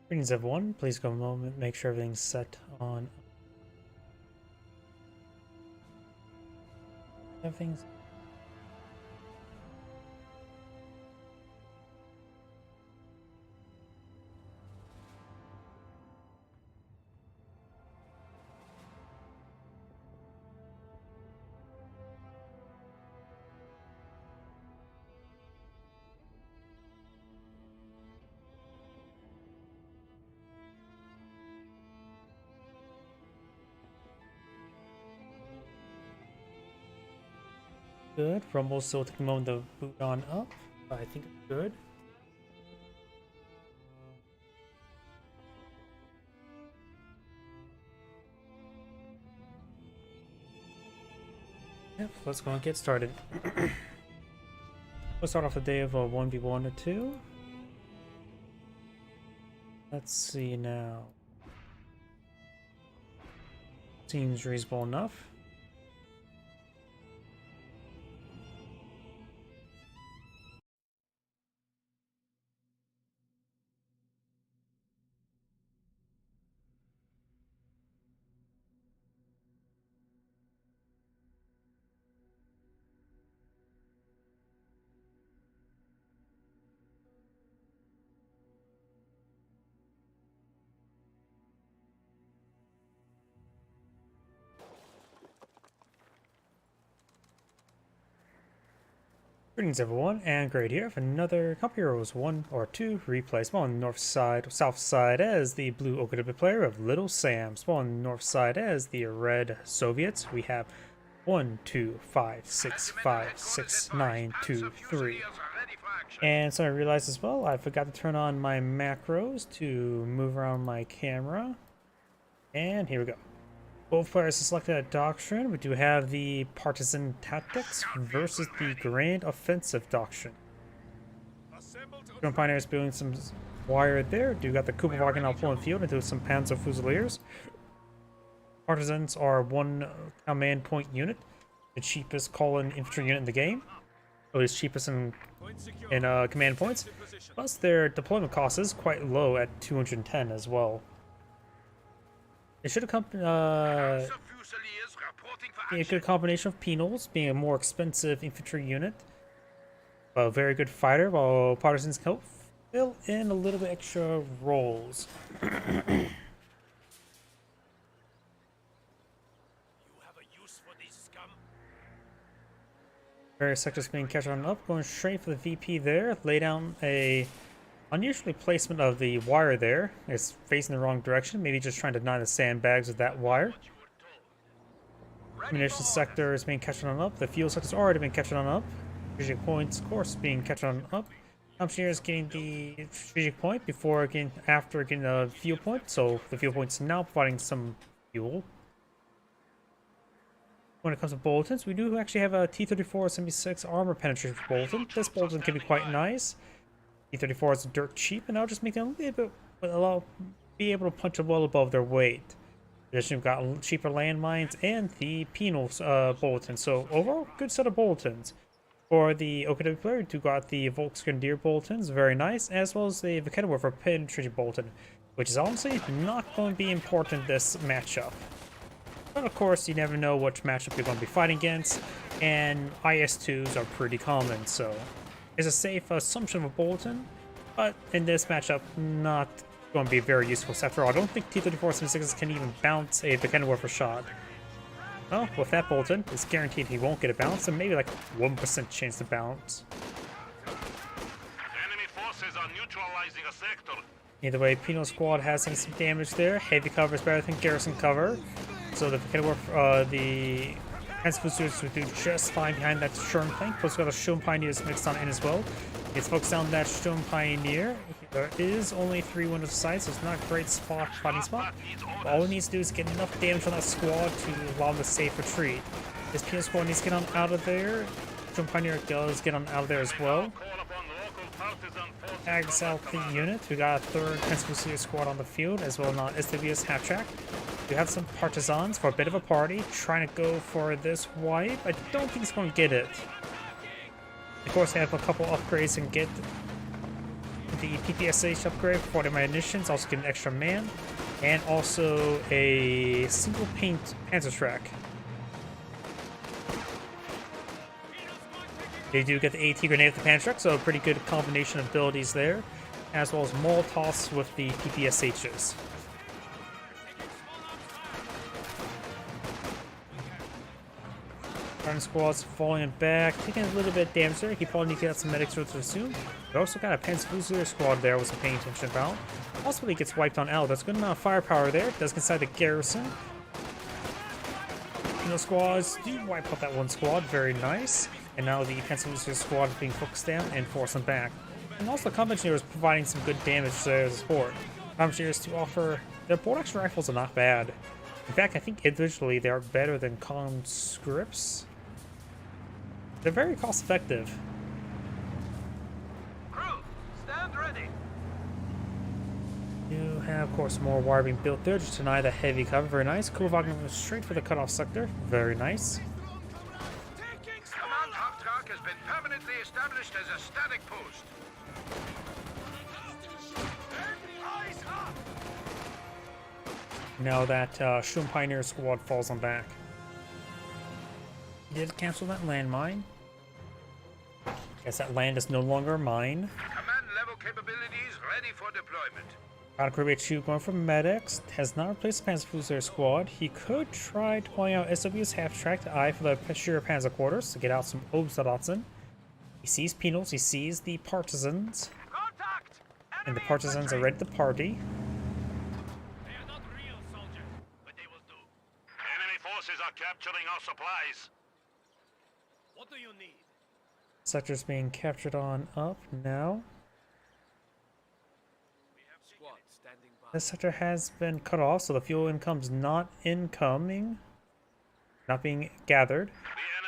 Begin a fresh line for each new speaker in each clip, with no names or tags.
Greetings everyone, please go a moment, make sure everything's set on everything's good. Rumble still taking a moment to boot on up, but I think it's good. Yep, let's go and get started. We'll start off the day of a 1v1 or 2. Let's see now. Seems reasonable enough. Greetings everyone, and Great here for another Cup Heroes 1 or 2 replay. Small on the north side, south side as the blue Okinawa player of Little Sam. Small on the north side as the red Soviets. We have 1, 2, 5, 6, 5, 6, 9, 2, 3. And so I realized as well, I forgot to turn on my macros to move around my camera. And here we go. Both players selected a doctrine. We do have the Partisan Tactics versus the Grand Offensive Doctrine. German Pioneers building some wire there. Do got the Kupferwagen now pulling field into some Panzer Fusiliers. Partisans are one command point unit, the cheapest call-in infantry unit in the game. It is cheapest in command points. Plus their deployment cost is quite low at 210 as well. It should accompany be a good combination of penals, being a more expensive infantry unit, but a very good fighter, while partisans help fill in a little bit extra roles. Various sectors being captured on up, going straight for the VP there, lay down a unusual placement of the wire there. It's facing the wrong direction, maybe just trying to deny the sandbags with that wire. Munitions sector is being captured on up. The fuel sector has already been captured on up. Strategic points, of course, being captured on up. Engineer is getting the strategic point after getting the fuel point. So the fuel point is now providing some fuel. When it comes to bulletins, we do actually have a T-34-76 armor penetration bulletin. This bulletin can be quite nice. T-34 is dirt cheap, and I'll just make them a little bit, be able to punch a well above their weight. Additionally, we've got cheaper landmines and the penal bulletin. So overall, good set of bulletins. For the Okinawa player, we got the Volksgrenadier bulletins, very nice, as well as the Vikettenwerfer penetration bulletin, which is honestly not going to be important this matchup. But of course, you never know which matchup you're going to be fighting against, and IS-2s are pretty common, so it's a safe assumption of a bulletin, but in this matchup, not going to be very useful. After all, I don't think T-34-76 can even bounce a Vikettenwerfer shot. Well, with that bulletin, it's guaranteed he won't get a bounce, and maybe like 1% chance to bounce.
Enemy forces are neutralizing a sector.
Either way, Penal Squad has taken some damage there. Heavy cover is better than garrison cover. So the Panzer Fusiliers would do just fine behind that Sturm flank. Plus, we've got a Sturm Pioneers mixed on in as well. It's focused on that Sturm Pioneer. There is only 3 windows of sight, so it's not a great fighting spot. But all it needs to do is get enough damage on that squad to allow them a safe retreat. This Penal Squad needs to get on out of there. Sturm Pioneer does get on out of there as well. Tags out the unit. We got a 3rd Panzer Fusilier squad on the field, as well as SWS half track. We have some partisans for a bit of a party, trying to go for this wipe. I don't think he's going to get it. Of course, they have a couple upgrades and get the PPSH upgrade for 40 munitions, also get an extra man, and also a single paint panzer track. They do get the AT grenade with the panzer track, so a pretty good combination of abilities there, as well as Molotovs with the PPSHs. Front squad's falling back, taking a little bit of damage there. He probably need to get some medics really soon. We also got a Panzer squad there I wasn't paying attention about. Also, he gets wiped on L. That's a good amount of firepower there. Does get inside the garrison. You know, squads do wipe out that one squad. Very nice. And now the Panzer squad is being focused down and forced them back. And also, Combat Engineers providing some good damage there as a support. Combat Engineers to offer their bolt action rifles are not bad. In fact, I think individually they are better than conscripts. They're very cost effective.
Crew, stand ready.
You have, of course, more wire being built there just to deny the heavy cover. Very nice. Kulvagen goes straight for the cutoff sector. Very nice.
Command Haupttrack has been permanently established as a static post. Eyes up!
Now that Shum Pioneer squad falls on back. He did cancel that landmine. Guess that land is no longer mine.
Command level capabilities ready for deployment.
Valkyrie HQ going for medics. Has not replaced the Panzer squad. He could try deploying out SW's half-track to eye for the Peshira Panzer quarters to get out some Obsoleten. He sees Penals, he sees the partisans.
Contact!
And the partisans are ready to party.
They are not real soldiers, but they will do. Enemy forces are capturing our supplies. What do you need?
Sector's being captured on up now.
Squad standing by.
This sector has been cut off, so the fuel income's not incoming. Not being gathered.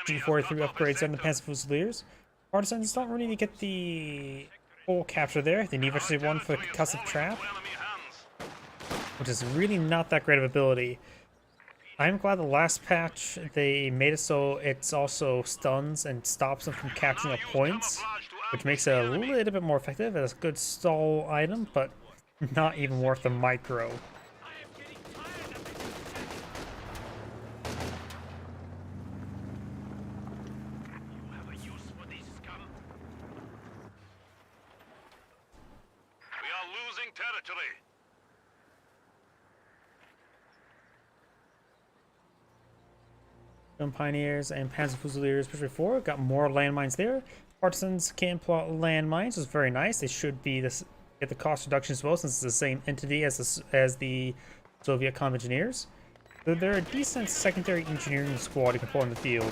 G43 upgrades on the Panzer Fusiliers. Partisans don't really get the full capture there. They need eventually one for the concussive trap, which is really not that great of ability. I'm glad the last patch they made it so it's also stuns and stops them from capturing up points, which makes it a little bit more effective as a good stall item, but not even worth the micro.
We are losing territory.
Pioneers and Panzer Fusiliers, especially 4, got more landmines there. Partisans can plot landmines, which is very nice. They should be this get the cost reduction as well, since it's the same entity as the Soviet Combat Engineers. So they're a decent secondary engineering squad you can pull in the field.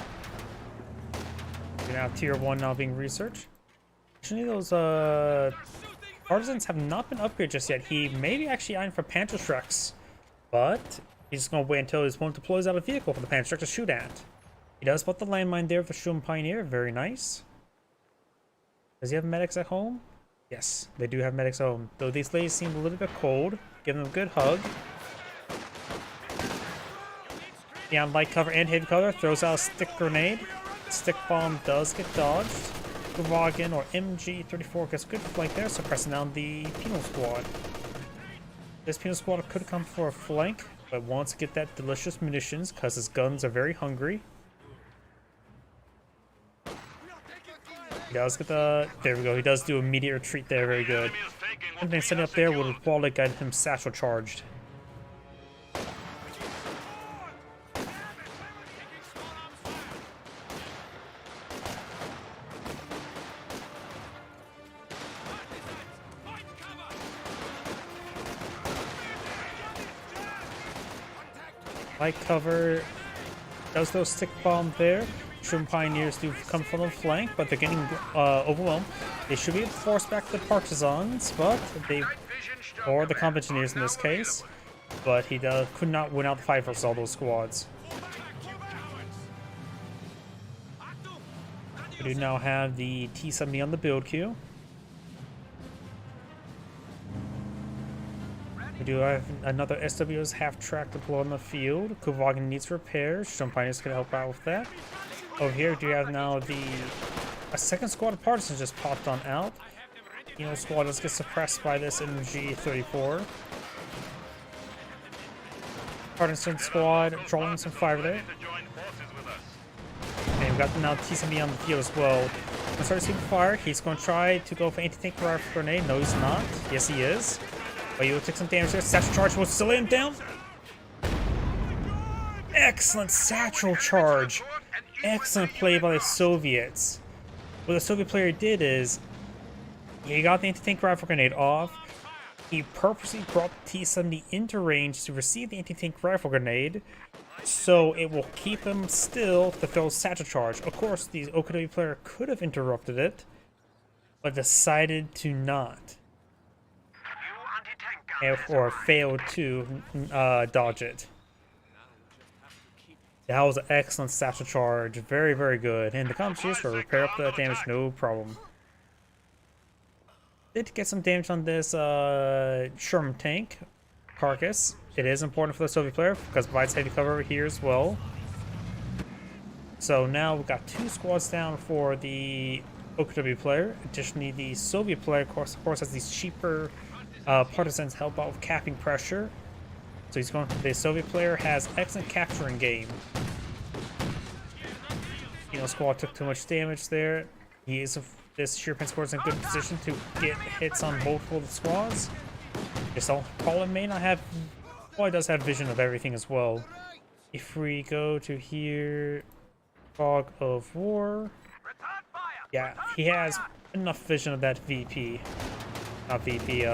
We now have Tier 1 now being researched. Actually, those Partisans have not been upgraded just yet. He may be actually eyeing for Panzerschrecks, but he's just going to wait until his opponent deploys out a vehicle for the Panzerschreck to shoot at. He does put the landmine there with the Shum Pioneer. Very nice. Does he have medics at home? Yes, they do have medics at home. Though these ladies seem a little bit cold. Give them a good hug. Beyond light cover and heavy cover, throws out a stick grenade. Stick bomb does get dodged. Kulvagen or MG34 gets good flank there, suppressing down the Penal Squad. This Penal Squad could come for a flank, but wants to get that delicious munitions because his guns are very hungry. He does get the... There we go. He does do immediate retreat there. Very good. And then setting up there with Wally got him satchel charged. Light cover does those stick bomb there. Shum Pioneers do come from the flank, but they're getting overwhelmed. They should be able to force back the Partisans, but they, or the Combat Engineers in this case, but he could not win out the fight versus all those squads. We do now have the T-70 on the build queue. We do have another SW's half-track deployed on the field. Kulvagen needs repairs. Shum Pioneers can help out with that. Over here, we do have now a second squad of Partisans just popped on out. Kino squad does get suppressed by this MG34. Partisan squad drawing some fire there.
To join forces with us.
And we've got now T-70 on the field as well. Gonna start receiving fire. He's gonna try to go for anti-tank rifle grenade. No, he's not. Yes, he is. But you will take some damage there. Satchel charge will still him down. Excellent satchel charge. Excellent play by the Soviets. What the Soviet player did is he got the anti-tank rifle grenade off. He purposely brought the T-70 into range to receive the anti-tank rifle grenade, so it will keep him still to throw satchel charge. Of course, the OKW player could have interrupted it, but decided to not, or failed to dodge it. That was an excellent satchel charge, very, very good. And the Commandeers will repair up that damage, no problem. Did get some damage on this Sherman tank carcass. It is important for the Soviet player because it provides heavy cover over here as well. So now we've got 2 squads down for the OKW player. Additionally, the Soviet player, of course has these cheaper partisans help out with capping pressure. So he's going. The Soviet player has excellent capturing game. You know, squad took too much damage there. He is this Sherpan squad is in good position to get hits on both of the squads. Just Colin may not have. Well, he does have vision of everything as well. If we go to here, Fog of War. Yeah, he has enough vision of that VP. Not VP.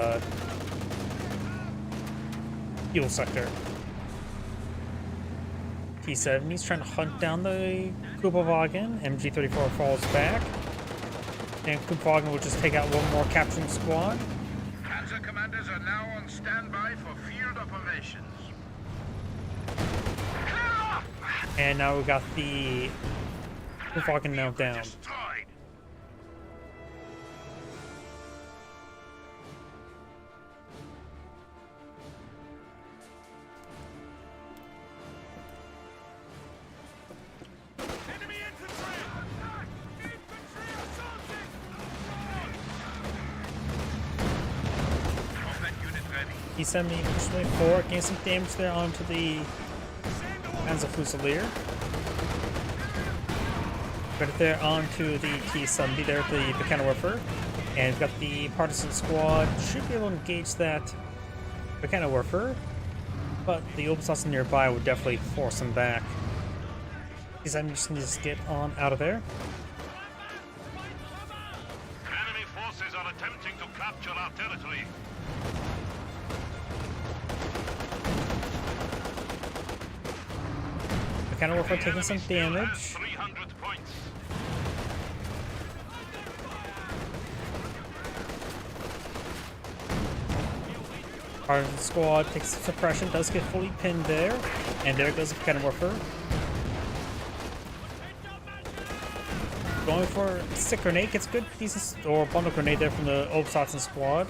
Fuel sector. T-70's trying to hunt down the Kupowagen. MG34 falls back. And Kupowagen will just take out one more capturing squad.
Panzer commanders are now on standby for field operations.
And now we got the Kupowagen now down.
Destroyed.
T-70 pushing forward, getting some damage there onto the Panzer Fusilier. Got it there onto the T-70 there, the Mechanowerfer. And we've got the Partisan squad. Should be able to engage that Mechanowerfer. But the Obersatzen nearby would definitely force him back. T-70 just needs to get on out of there.
Enemy forces are attempting to capture our territory.
Mechanowerfer taking some damage.
300 points.
Part of the squad takes some suppression, does get fully pinned there. And there goes the Mechanowerfer. Going for stick grenade, gets good, decent, or bundle grenade there from the Obersatzen squad.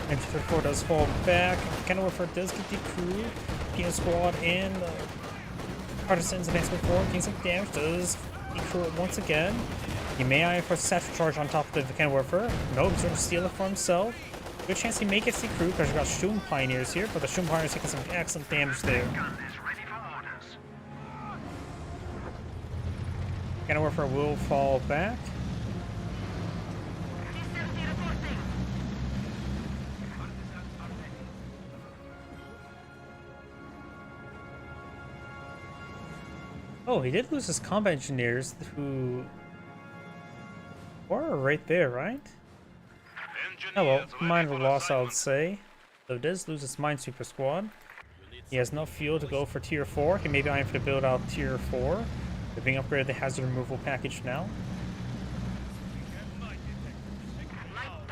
And 34 does fall back. Mechanowerfer does get decrewed. Kino squad and Partisans advancement forward, getting some damage, does decrew it once again. He may eye for a satchel charge on top of the Mechanowerfer. No, he's going to steal it for himself. Good chance he may get decrewed because we've got Sturm Pioneers here, but the Sturm Pioneers taking some excellent damage there. Mechanowerfer will fall back. Oh, he did lose his combat engineers who were right there, right? Oh well, minor loss I would say. So it does lose his Minesweeper squad. He has enough fuel to go for tier 4. He may be eyeing for to build out tier 4. They're being upgraded the hazard removal package now.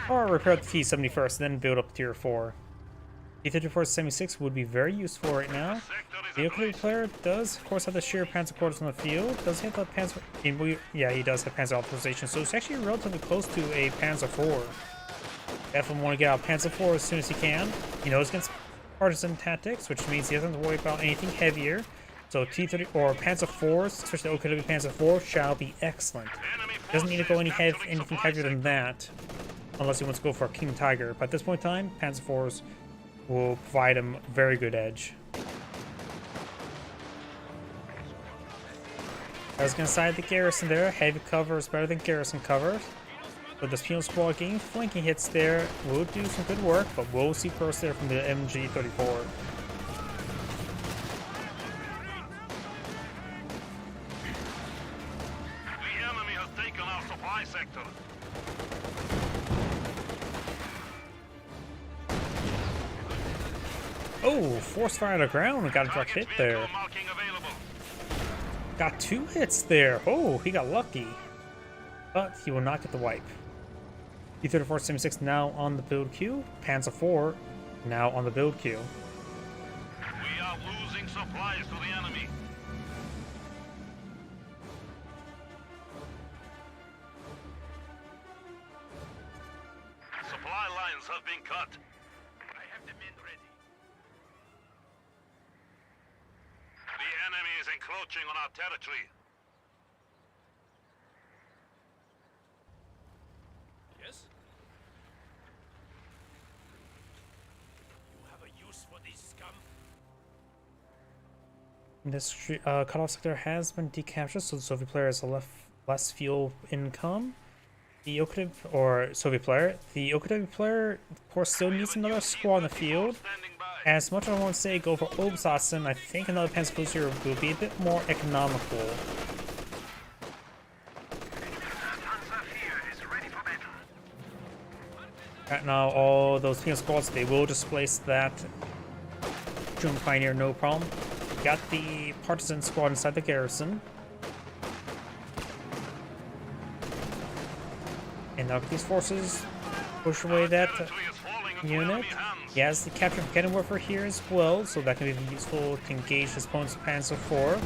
Or repair the T-70 first, then build up tier 4. T-34-76 would be very useful right now. The OKW player does, of course, have the sheer Panzer quarters on the field. Does he have the Panzer... Yeah, he does have Panzer authorization, so it's actually relatively close to a Panzer IV. Definitely want to get out Panzer IV as soon as he can. He knows against partisan tactics, which means he doesn't have to worry about anything heavier. So T-30 or Panzer IVs, especially OKW Panzer IV, shall be excellent. Doesn't need to go anything heavier than that. unless he wants to go for a King Tiger. But at this point in time, Panzer IVs will provide him a very good edge. I was inside the garrison there. Heavy cover is better than garrison cover. But this penal squad getting flanking hits there will do some good work, but we'll see burst there from the MG34.
The enemy has taken our supply sector.
Oh, force fire on the ground and got a direct hit there.
Marking available.
Got 2 hits there. Oh, he got lucky. But he will not get the wipe. T-34-76 now on the build queue. Panzer IV now on the build queue.
We are losing supplies to the enemy. Supply lines have been cut. I have the men ready. The enemy is encroaching on our territory. Yes? You have a use for this scum?
This cutoff sector has been decaptured, so the Soviet player has less fuel income. The Okuda, or Soviet player, the Okuda player, of course, still needs another squad in the field.
Standing by.
As much as I want to say go for Obsassen, I think another Panzer Cruiser will be a bit more economical. Right now, all those penal squads, they will displace that German Pioneer, no problem. Got the partisan squad inside the garrison. And now these forces push away that unit. He has the capture of Kettenwerfer here as well, so that can be useful to engage his opponent's Panzer IV.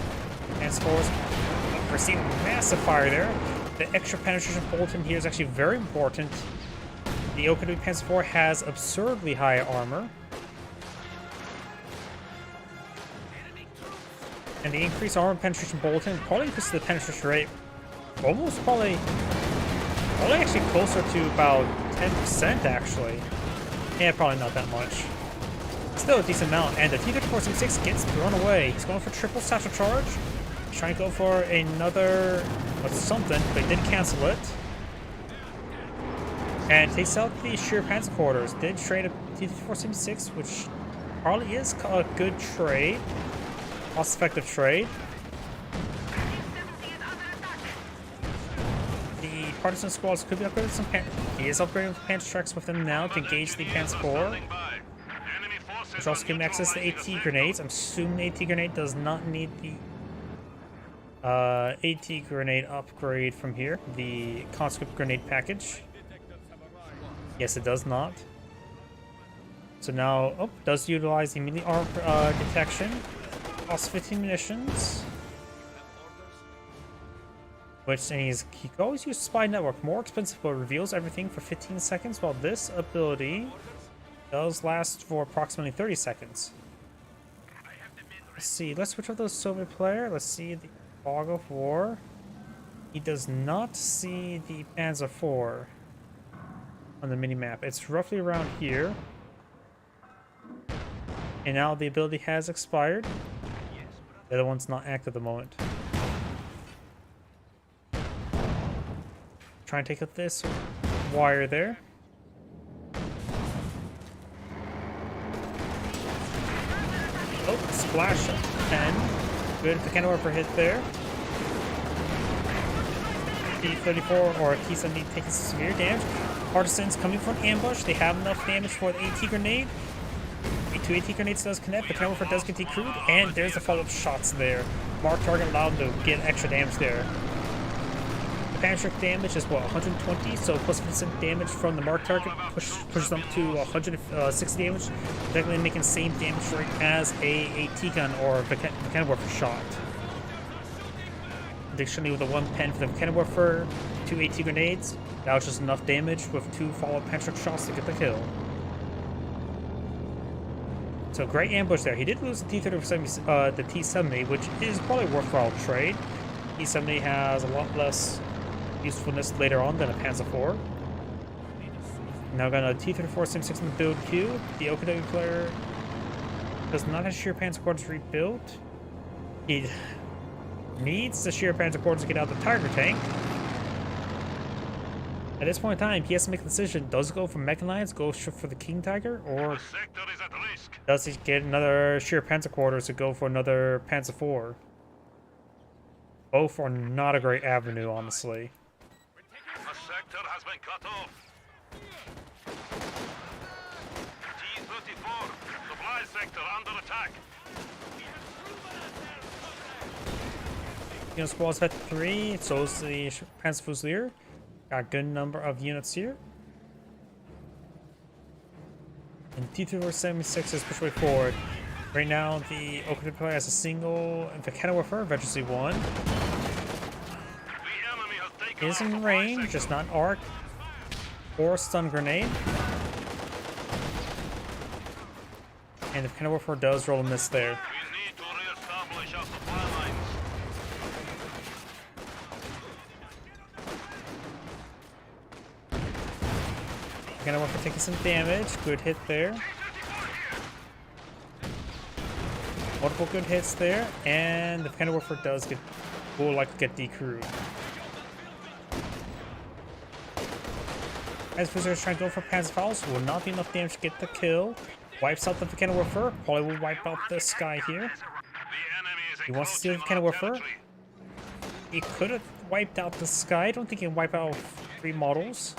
Panzer IV receiving massive fire there. The extra penetration bolt in here is actually very important. The Okuda Panzer IV has absurdly high armor. And the increased armor penetration bolting probably increases the penetration rate almost probably actually closer to about 10% actually. Yeah, probably not that much. Still a decent amount, and the T-34-76 gets thrown away. He's going for triple satchel charge. He's trying to go for another something, but he did cancel it. And takes out the Sheer Panzer quarters. Did trade a T-34-76, which probably is a good trade. Cost-effective trade. The partisan squads could be upgraded with some he is upgrading with Panzer tracks with them now to engage the Panzer IV. Which also can access the AT grenades. I'm assuming the AT grenade does not need the AT grenade upgrade from here. The conscript grenade package. Yes, it does not. So now, does utilize the immediate armor detection. Costs 15 munitions. Which, and he can always use Spy Network. More expensive, but reveals everything for 15 seconds, while this ability does last for approximately 30 seconds. Let's see, let's switch out the Soviet player. Let's see the Fog of War. He does not see the Panzer IV on the minimap. It's roughly around here. And now the ability has expired. The other one's not active at the moment. Try and take out this wire there. Oh, splash 10. Good Kettenwerfer hit there. T-34 or T-70 taking severe damage. Partisans coming from ambush. They have enough damage for the AT grenade. Two AT grenades does connect, but Kettenwerfer does get decrewed, and there's the follow-up shots there. Mark target allowed him to get extra damage there. The Panzer damage is what, 120, so plus 50% damage from the mark target pushes them to 160 damage, technically making the same damage rate as a T-gun or a Kettenwerfer shot. Additionally, with the 1 pen for the Kettenwerfer, 2 AT grenades, that was just enough damage with 2 follow-up Panzer shots to get the kill. So great ambush there. He did lose the T-70, the T-70, which is probably a worthwhile trade. T-70 has a lot less usefulness later on than a Panzer IV. Now got a T-34 Sim 6 in the build queue. The Okinawa player does not have sheer panzer quarters rebuilt. He needs the sheer panzer quarters to get out the Tiger tank. At this point in time, he has to make a decision. Does he go for mechanized, go for the King Tiger, or
The sector is at risk.
does he get another sheer panzer quarters to go for another Panzer IV? Both are not a great avenue, honestly.
The sector has been cut off. T-34, supply sector under attack.
Unit squads at 3, so is the Panzer Fusilier. Got a good number of units here. And T-3476 is pushed way forward. Right now, the Okinawa player has a single Vickenwerfer, eventually one.
The enemy has taken
Is
our
in
supply
range,
sector.
just not arc or stun grenade. And the Vickenwerfer does roll a miss there.
We need to re-establish our supply lines.
Vickenwerfer taking some damage. Good hit there. Multiple good hits there, and the Vickenwerfer does will likely get decrewed. As Visitors trying to go for Panzerfaust, will not be enough damage to get the kill. Wipes out the Vickenwerfer, probably will wipe out this guy here.
The enemy is
He wants to steal the
encroaching on our
Vickenwerfer.
territory.
He could have wiped out this guy. I don't think he can wipe out 3 models.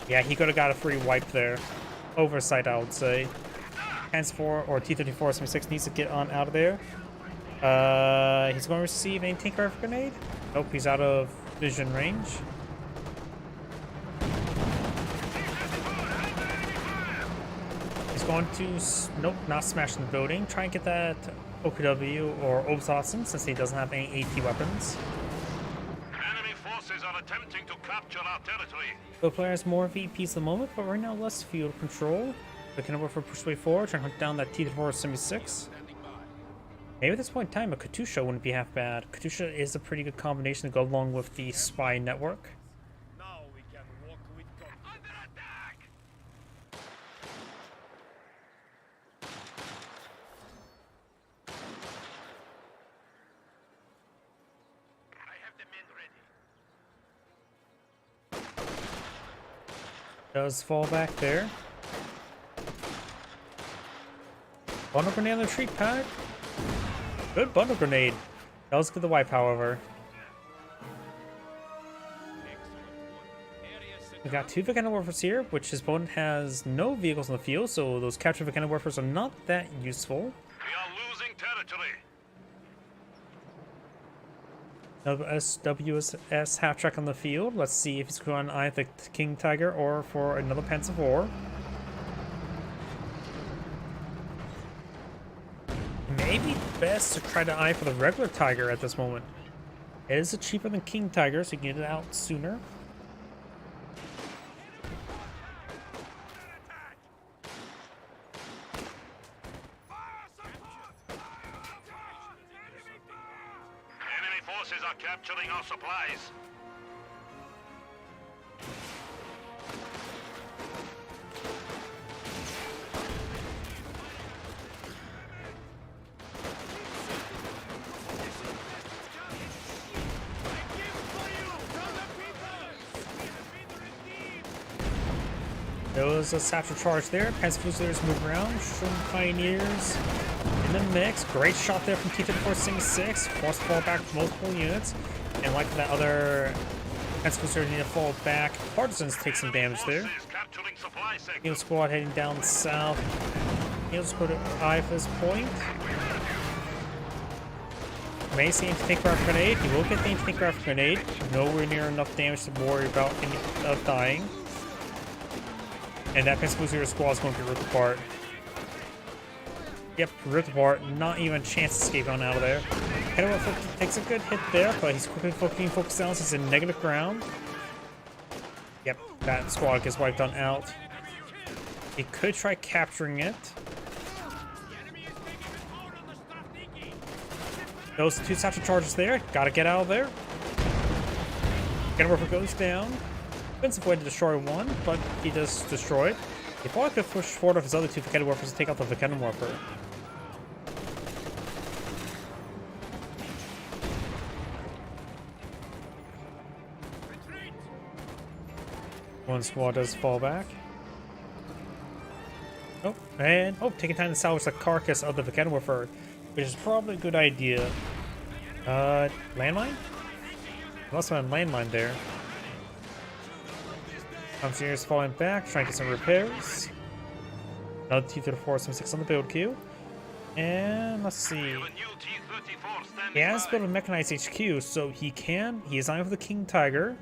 Yeah, he could have got a free wipe there. Oversight, I would say. Panzer 4 or T-34 76 needs to get on out of there. He's going to receive a tank rifle grenade. Nope, he's out of vision range. He's going to, nope, not smash the building. Try and get that OKW or Obsausen since he doesn't have any AT weapons.
Enemy forces are attempting to capture our territory.
The player has more VPs at the moment, but right now less field control. The Vickenwerfer push way forward, trying to hunt down that T-34 76. Maybe at this point in time, a Katusha wouldn't be half bad. Katusha is a pretty good combination to go along with the spy network.
Now we can walk with confidence. Under attack! I have the men ready.
Does fall back there. Bundle grenade on the retreat pad. Good bundle grenade. That was good to wipe, however. We got 2 Vickenwerfers here, which his opponent has no vehicles in the field, so those captured Vickenwerfers are not that useful.
We are losing territory.
WSS half-track on the field. Let's see if he's going to either the King Tiger or for another Panzer IV. Maybe best to try to eye for the regular Tiger at this moment. It is cheaper than King Tiger, so you can get it out sooner.
Enemy forces are capturing our supplies.
There was a satchel charge there. Panzer Fusiliers move around. Showing Pioneers in the mix. Great shot there from T-34 76. Forced to fall back multiple units. And like that other Panzer Fusiliers need to fall back. Partisans take some damage there.
Forces capturing supply sector.
Neil Squad heading down south. Neil Squad eye for this point. May see anti-tank rifle grenade. He will get the anti-tank rifle grenade. Nowhere near enough damage to worry about dying. And that Panzer Fusilier squad is going to be ripped apart. Yep, ripped apart. Not even a chance to escape on out of there. Vickenwerfer takes a good hit there, but he's quickly focused down. He's in negative ground. Yep, that squad gets wiped on out. He could try capturing it. Those 2 satchel charges there. Gotta get out of there. Vickenwerfer goes down. Expensive way to destroy one, but he does destroy it. He probably could push forward of his other two Vikenomorphers to take out the Vikenomorpher. One squad does fall back. Oh, and taking time to salvage the carcass of the Vikenomorpher, which is probably a good idea. Landmine? Also a landmine there. Engineers falling back, trying to get some repairs. Another T-34 some 6 on the build queue. And let's see. He has built a mechanized HQ, so he is eyeing for the King Tiger.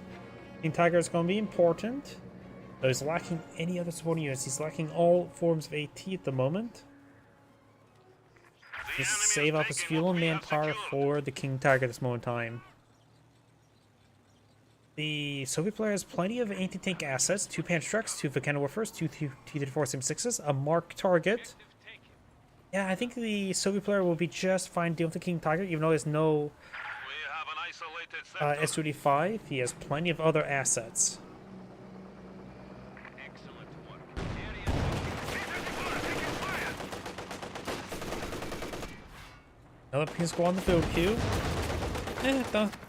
King Tiger is going to be important. Though he's lacking any other support units. He's lacking all forms of AT at the moment. Just save up his fuel and manpower for the King Tiger at this moment in time. The Soviet player has plenty of anti-tank assets, 2 Panzer trucks, 2 Vikenomorphers, 2 T-34 SIM-6s, a marked target. Yeah, I think the Soviet player will be just fine dealing with the King Tiger, even though he has no S-35. He has plenty of other assets. Another Pink Squad on the build queue.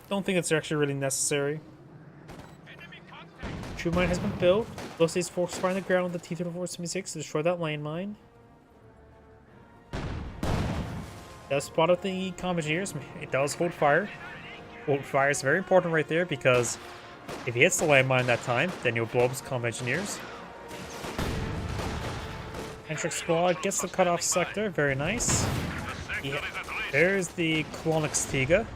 Don't think it's actually really necessary. True mine has been built. Looks like he's focused fire on the ground with the T-34 76 to destroy that landmine. Does spot out the comm engineers. It does hold fire. Hold fire is very important right there because if he hits the landmine that time, then he'll blow up his comm engineers. Hendrik squad gets the cutoff sector. Very nice. Yeah. There's the Kolonix Tiga.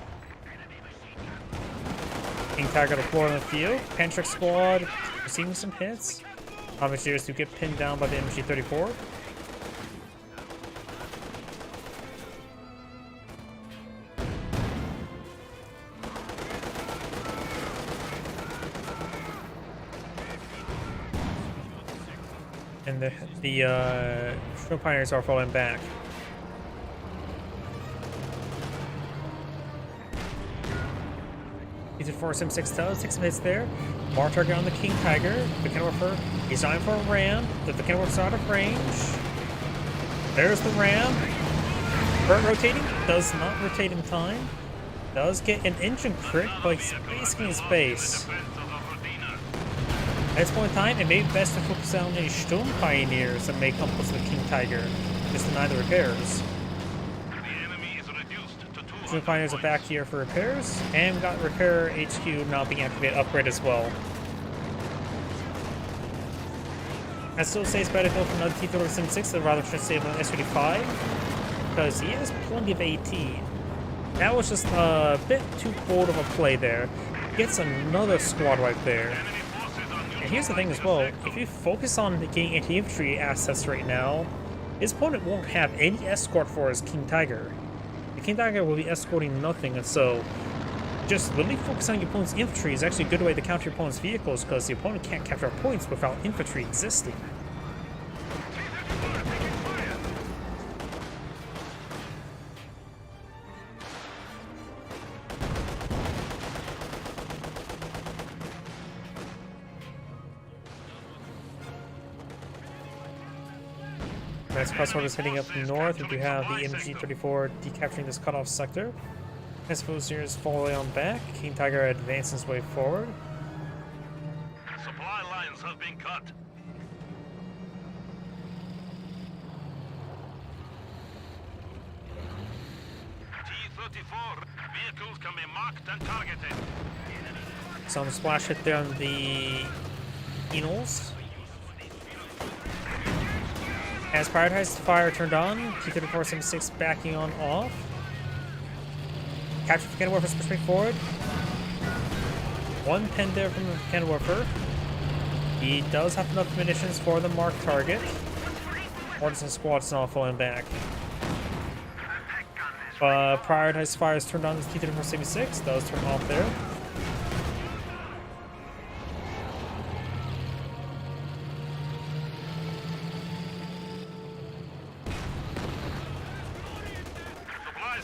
King Tiger deployed on the field. Pantrix squad receiving some hits. Engineers do get pinned down by the MG-34. And the Shrimp Pioneers are falling back. T-34 SIM-6 does take some hits there. More target on the King Tiger. Vikenomorpher is on for a ram. The Vikenomorpher's out of range. There's the ram. Bird rotating. Does not rotate in time. Does get an engine crit, but he's basically in space. At this point in time, it may be best to focus on any Sturm Pioneers that may come close to the King Tiger. Just deny the repairs. Sturm Pioneers are back here for repairs, and we got Repair HQ now being activated upgrade as well. I still say it's better to go for another T-34 SIM-6 rather than save an S-35, because he has plenty of AT. That was just a bit too bold of a play there. Gets another squad right there. And here's the thing as well, if you focus on getting anti-infantry assets right now, his opponent won't have any escort for his King Tiger. The King Tiger will be escorting nothing, and so just really focusing on your opponent's infantry is actually a good way to counter your opponent's vehicles, because the opponent can't capture points without infantry existing. Next cross order is heading up north. We do have the MG-34 decapturing this cutoff sector. S-4 is falling on back. King Tiger advances his way forward.
Supply lines have been cut. T-34 vehicles can be marked and targeted.
Some splash hit there on the Enels. As prioritized fire turned on, T-34 SIM-6 backing on off. Capture the Vikenomorpher pushing forward. One pen there from the Vikenomorpher. He does have enough munitions for the marked target. Ordnance squad's now falling back. Prioritized fire is turned on this T-34 SIM-6. That was turned off there.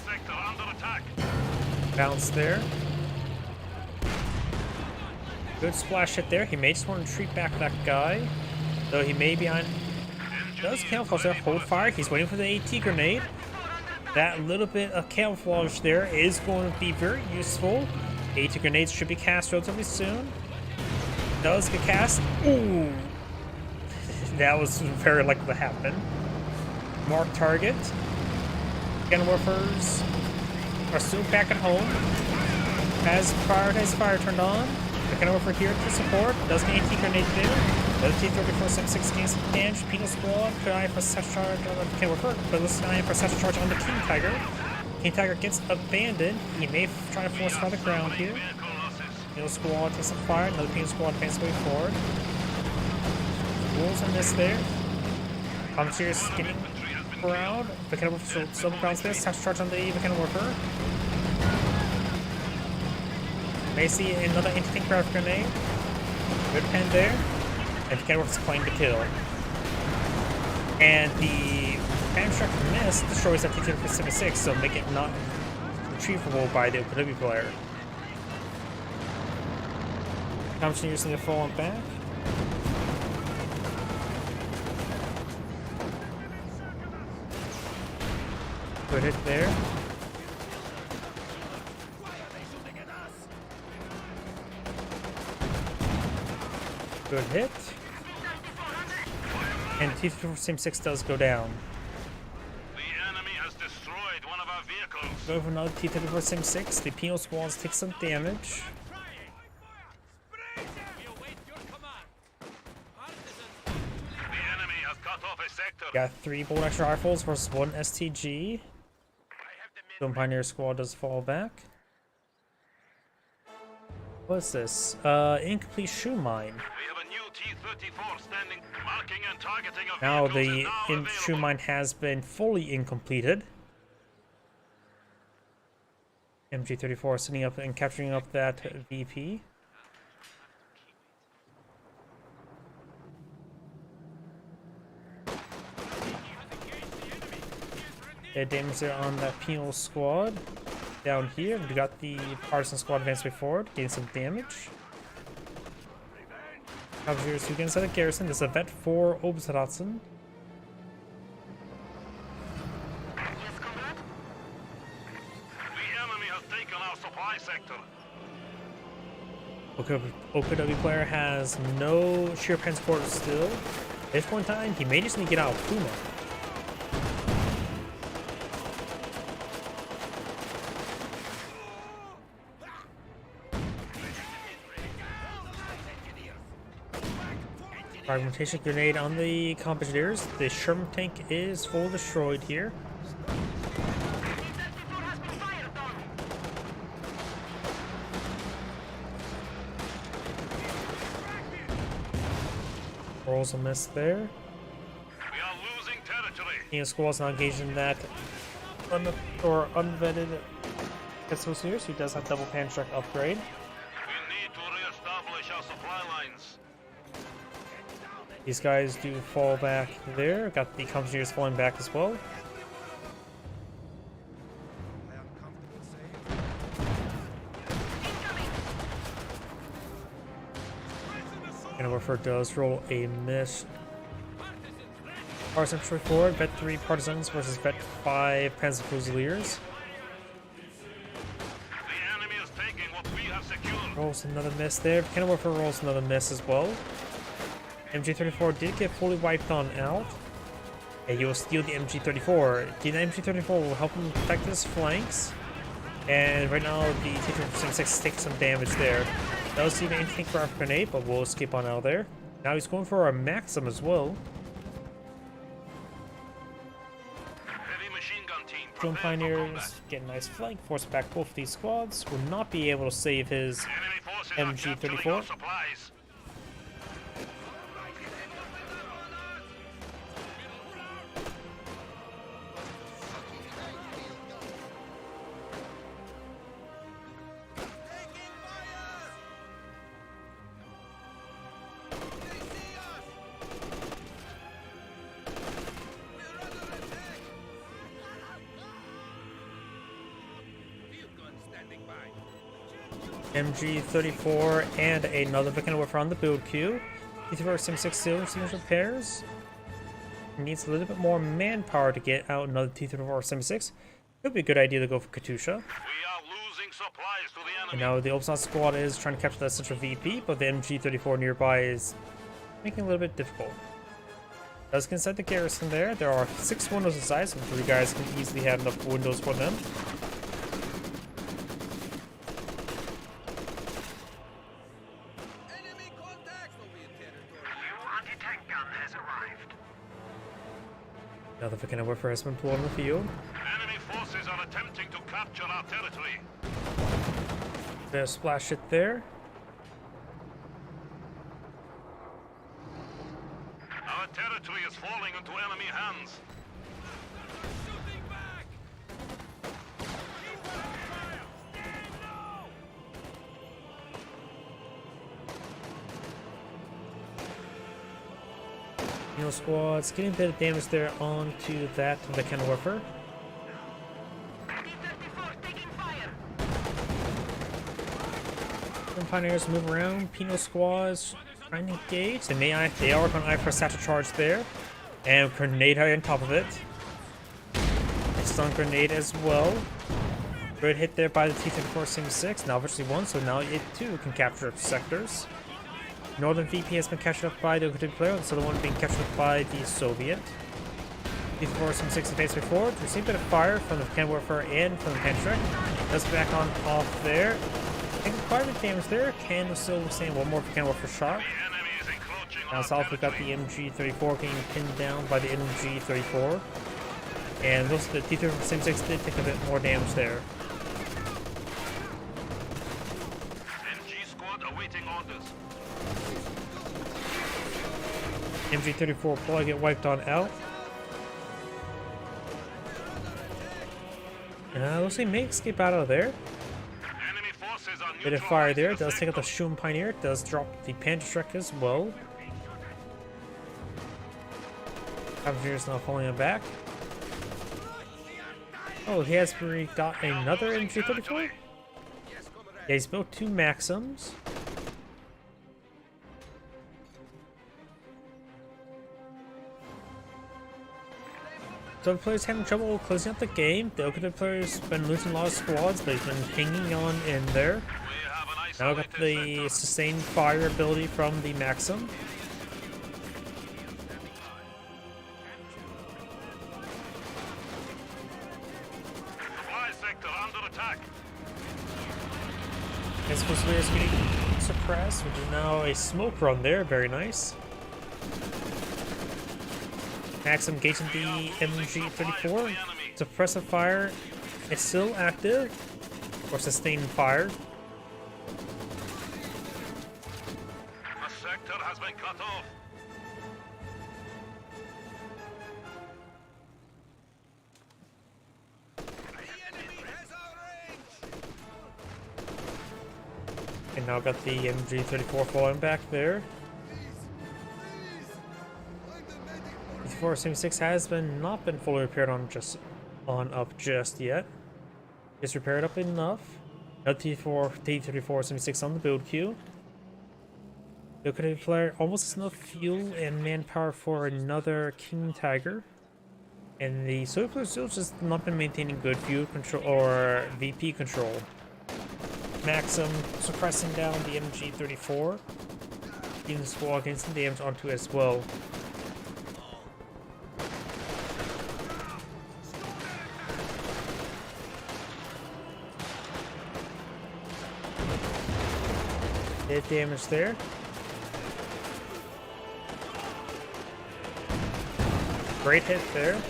Sector under attack.
Bounce there. Good splash hit there. He may just want to retreat back that guy. Though he may be behind. Does camouflage there. Hold fire. He's waiting for the AT grenade. That little bit of camouflage there is going to be very useful. AT grenades should be cast relatively soon. Does get cast. Ooh. That was very likely to happen. Mark target. Gun warfers are soon back at home. Has prioritized fire turned on. The gun warfer here to support. Does get AT grenade there. The T-34-76 gains some damage. Penal Squad could eye for such charge on the gun warfer, but let's eye for such charge on the King Tiger. King Tiger gets abandoned. He may try to force fire the ground here. Penal Squad takes some fire. Another Penal Squad advances way forward. Wolves on this there. Commentary is getting around. The cannon warfer still grounds there. Such charge on the cannon warfer. May see another anti-tank craft grenade. Good pen there. And the cannon warfer is claimed to kill. And the cannon strike miss destroys that T-34-76, so make it not retrievable by the OPW player. Commentary using the fallen back. Good hit there. Good hit. And T-34-76 does go down.
The enemy has destroyed one of our vehicles.
Go for another T-34-76. The Penal Squads take some damage.
The enemy has cut off a sector.
Got 3 bolt action rifles versus 1 STG. Stone Pioneer Squad does fall back. What's this? Incomplete shoe mine.
We have a new T-34 standing, marking and targeting of
Now
vehicles
the
is now
shoe
available.
mine has been fully incompleted. MG34 sitting up and capturing up that VP. Dead damage there on that Penal Squad. Down here, we got the Partisan Squad advance way forward, getting some damage. Cavaliers who get inside the garrison. This is a vet for Obstratsen.
The enemy has taken our supply sector.
OPW player has no sheer pen support still. At this point in time, he may just need to get out of Puma. Fragmentation grenade on the Compagneers. The Sherman tank is full destroyed here. Rolls a miss there.
We are losing territory.
Penal Squad's not engaged in that unvetted Tetsuo here, so he does have double pan strike upgrade.
We need to re-establish our supply lines.
These guys do fall back there. Got the Compagneers falling back as well. And Warfare does roll a miss. Partisan push forward. Vet 3 Partisans versus Vet 5 Panzer Fusiliers.
The enemy is taking what we have secured.
Rolls another miss there. Cannon Warfare rolls another miss as well. MG34 did get fully wiped on out. And he will steal the MG34. The MG34 will help him protect his flanks. And right now the T-34-76 takes some damage there. Does see the anti-tank craft grenade, but will escape on out there. Now he's going for a Maxim as well.
Heavy machine gun team.
Stone
prepare for
Pioneers
combat.
get a nice flank, force back both of these squads. Will not be able to save his
Enemy forces are capturing
MG34.
our supplies.
MG34 and another Vickenwerfer on the build queue. T-34-76 still some repairs. Needs a little bit more manpower to get out another T-34-76. Could be a good idea to go for Katusha.
We are losing supplies to the enemy.
And now the Ulsan squad is trying to capture that central VP, but the MG34 nearby is making it a little bit difficult. Does get inside the garrison there. There are 6 windows inside, so 3 guys can easily have enough windows for them.
Enemy contact over your territory.
New anti-tank gun has arrived.
Another Vickenwerfer has been pulled on the field.
Enemy forces are attempting to capture our territory.
There's a splash hit there.
Our territory is falling into enemy hands.
Shooting back! Keep on fire! Stand low!
Squads getting a bit of damage there onto that Vickenwerfer.
T-34 taking fire.
Some Pioneers move around. Pino squads trying to engage. They are going to eye for a satchel charge there. And grenade on top of it. A stun grenade as well. Good hit there by the T-34-76. Now virtually one, so now it too can capture sectors. Northern VP has been captured up by the Ukrainian player, so the one being captured up by the Soviet. T-34-76 base before. Received a bit of fire from the Vickenwerfer and from the Pantrek. Does back on off there. Taking quite a bit of damage there. Can still withstand one more Vickenwerfer shot.
The enemy is encroaching on
Now
our
south we've got the
territory.
MG34 getting pinned down by the MG34. And those the T-34-76 did take a bit more damage there.
NG squad awaiting orders.
MG34 probably get wiped on out. Looks like may escape out of there.
Enemy forces are
Bit of fire there.
neutralizing the
Does take out the
sector.
Shum Pioneer. Does drop the Pantrek as well. Cavalier's now falling back. Oh, he has got another MG34? Yeah, he's built 2 Maxims. So the players having trouble closing out the game. The Okada players been losing a lot of squads, but he's been hanging on in there.
We have an
Now got
isolated
the
sector.
sustained fire ability from the Maxim.
Supply sector under attack.
His Fusilier is getting suppressed, which is now a smoke run there. Very nice. Maxim engaging the MG34. Suppressive fire is still active, or sustained fire.
A sector has been cut off.
The enemy has our range!
And now got the MG34 falling back there. The 476 has not been fully repaired on up just yet. It's repaired up enough. Now T34 76 on the build queue. The Ukrainian player almost has enough fuel and manpower for another King Tiger. And the Soviet player still just not been maintaining good fuel control or VP control. Maxim suppressing down the MG34. Getting the squad getting some damage onto it as well. Hit damage there. Great hit there.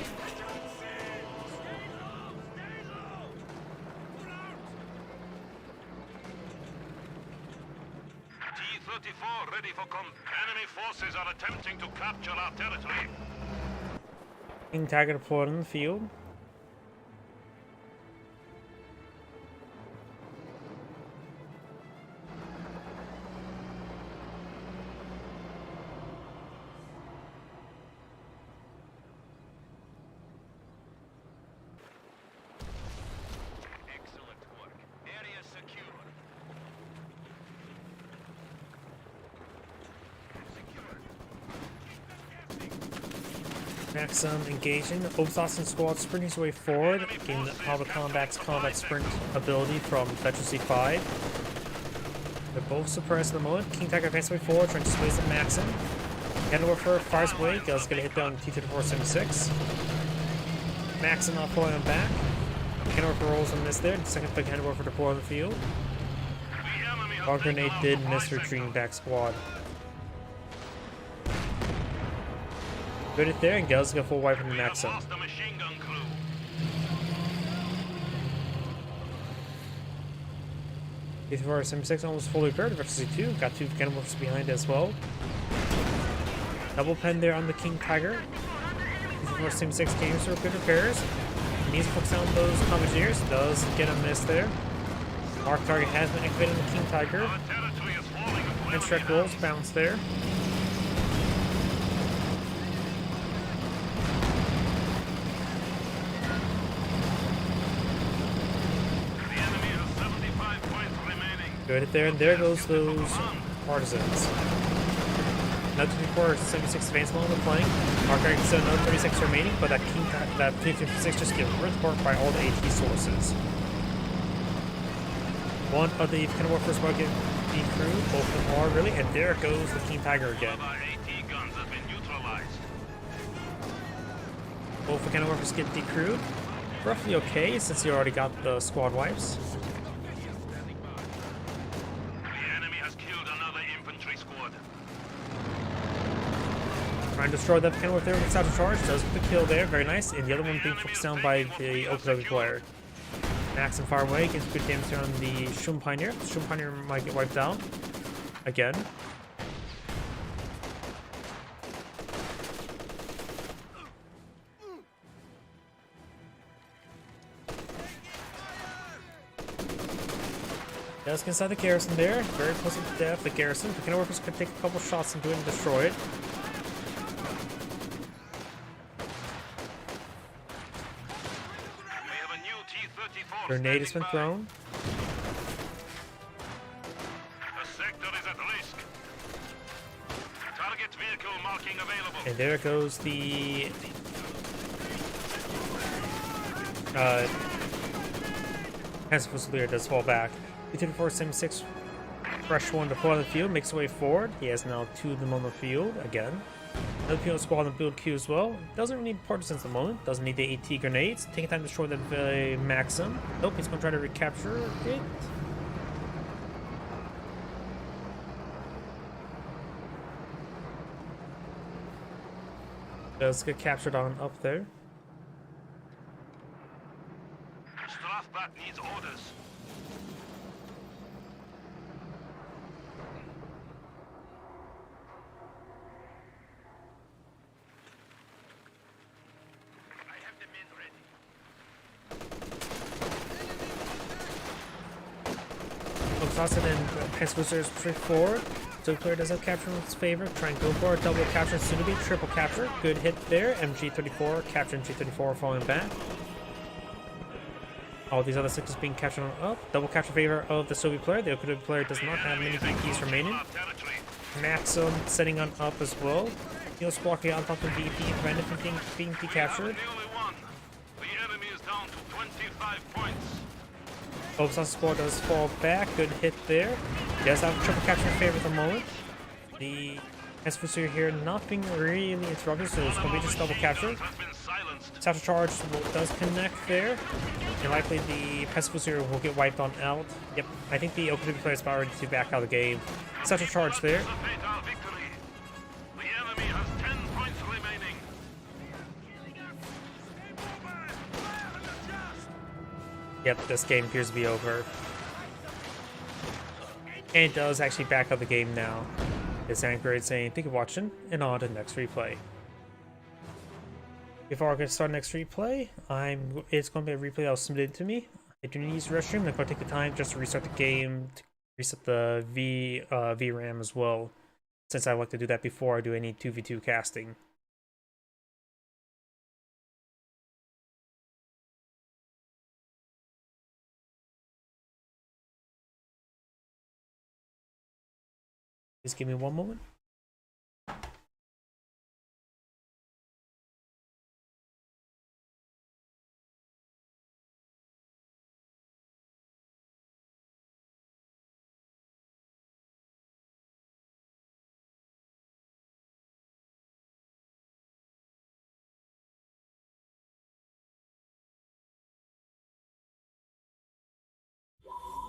T-34 ready for enemy forces are attempting to capture our territory.
King Tiger deployed on the field.
Excellent work. Area secure.
Maxim engaging. Obsassin squad sprinting his way forward, getting the Hava Combat's combat sprint ability from Veteran C5. They're both suppressed at the moment. King Tiger advances way forward, trying to squeeze the Maxim. Candlewarfer fires away, Gale's gonna hit down T-3476. Maxim not pulling him back. Candlewarfer rolls and miss there. Second pick Candlewarfer deploy on the field. Our grenade did miss retreating back squad. Good hit there, and Gale's gonna full wipe from the Maxim. T-3476 almost fully repaired versus C2. Got 2 Candlewarfers behind as well. Double pen there on the King Tiger. T-3476 games for good repairs. Needs to focus on those Commandeers. Does get a miss there. Mark target has been activated on the King Tiger. And Shrek rolls, bounce there. Good hit there, and there goes those partisans. Another 24-76 advance along the flank. Mark target still another 36 remaining, but that T-56 just gets ripped apart by all the AT sources. One of the Candlewarfers will get decrewed, both of them are really, and there goes the King Tiger again. Both the Candlewarfers get decrewed. Roughly okay, since you already got the squad wipes. Trying to destroy that Candlewarfer there with Satchel Charge, does get the kill there, very nice, and the other one being focused down by the OPW player. Maxim far away, gets good damage on the Shum Pioneer. The Shum Pioneer might get wiped out again. Does get inside the garrison there, very close to death. The garrison, the Candlewarfers could take a couple shots into it and destroy it. Grenade has been thrown.
The sector is at risk. Target vehicle marking available.
And there goes the Hanson Fusilier does fall back. T-3476 fresh one deploy on the field, makes his way forward. He has now 2 of them on the field again. Another PO squad on the build queue as well. Doesn't really need partisans at the moment. Doesn't need the AT grenades. Taking time to destroy that Maxim. Nope, he's going to try to recapture it. Does get captured on up there.
Strafbat needs orders.
Obsassin and Hanson straight forward. So the player does have capture in his favor. Try and go for a double capture, soon to be triple capture. Good hit there. MG34, capture MG34 falling back. All these other sixes being captured on up. Double capture in favor of the Soviet player. The Okuda player does not have many VPs remaining. Maxim setting on up as well. He'll squawk on top of VP, prevent it from being decaptured.
The enemy is down to 25 points.
Obsassin squad does fall back. Good hit there. He does have a triple capture in favor at the moment. The Hanson here not being really interrupted, so it's going to be just double capture. Satchel Charge does connect there. And likely the Hanson will get wiped on out. Yep, I think the Okuda player is about ready to back out of the game. Satchel Charge there.
The enemy has 10 points remaining.
Yep, this game appears to be over. And it does actually back up the game now. It's Anchorage saying, thank you for watching, and on to the next replay. Before I get started next replay, it's going to be a replay that was submitted to me. I do need to use the restroom, and I'm going to take the time just to restart the game, to reset the VRAM as well, since I like to do that before I do any 2v2 casting. Just give me one moment.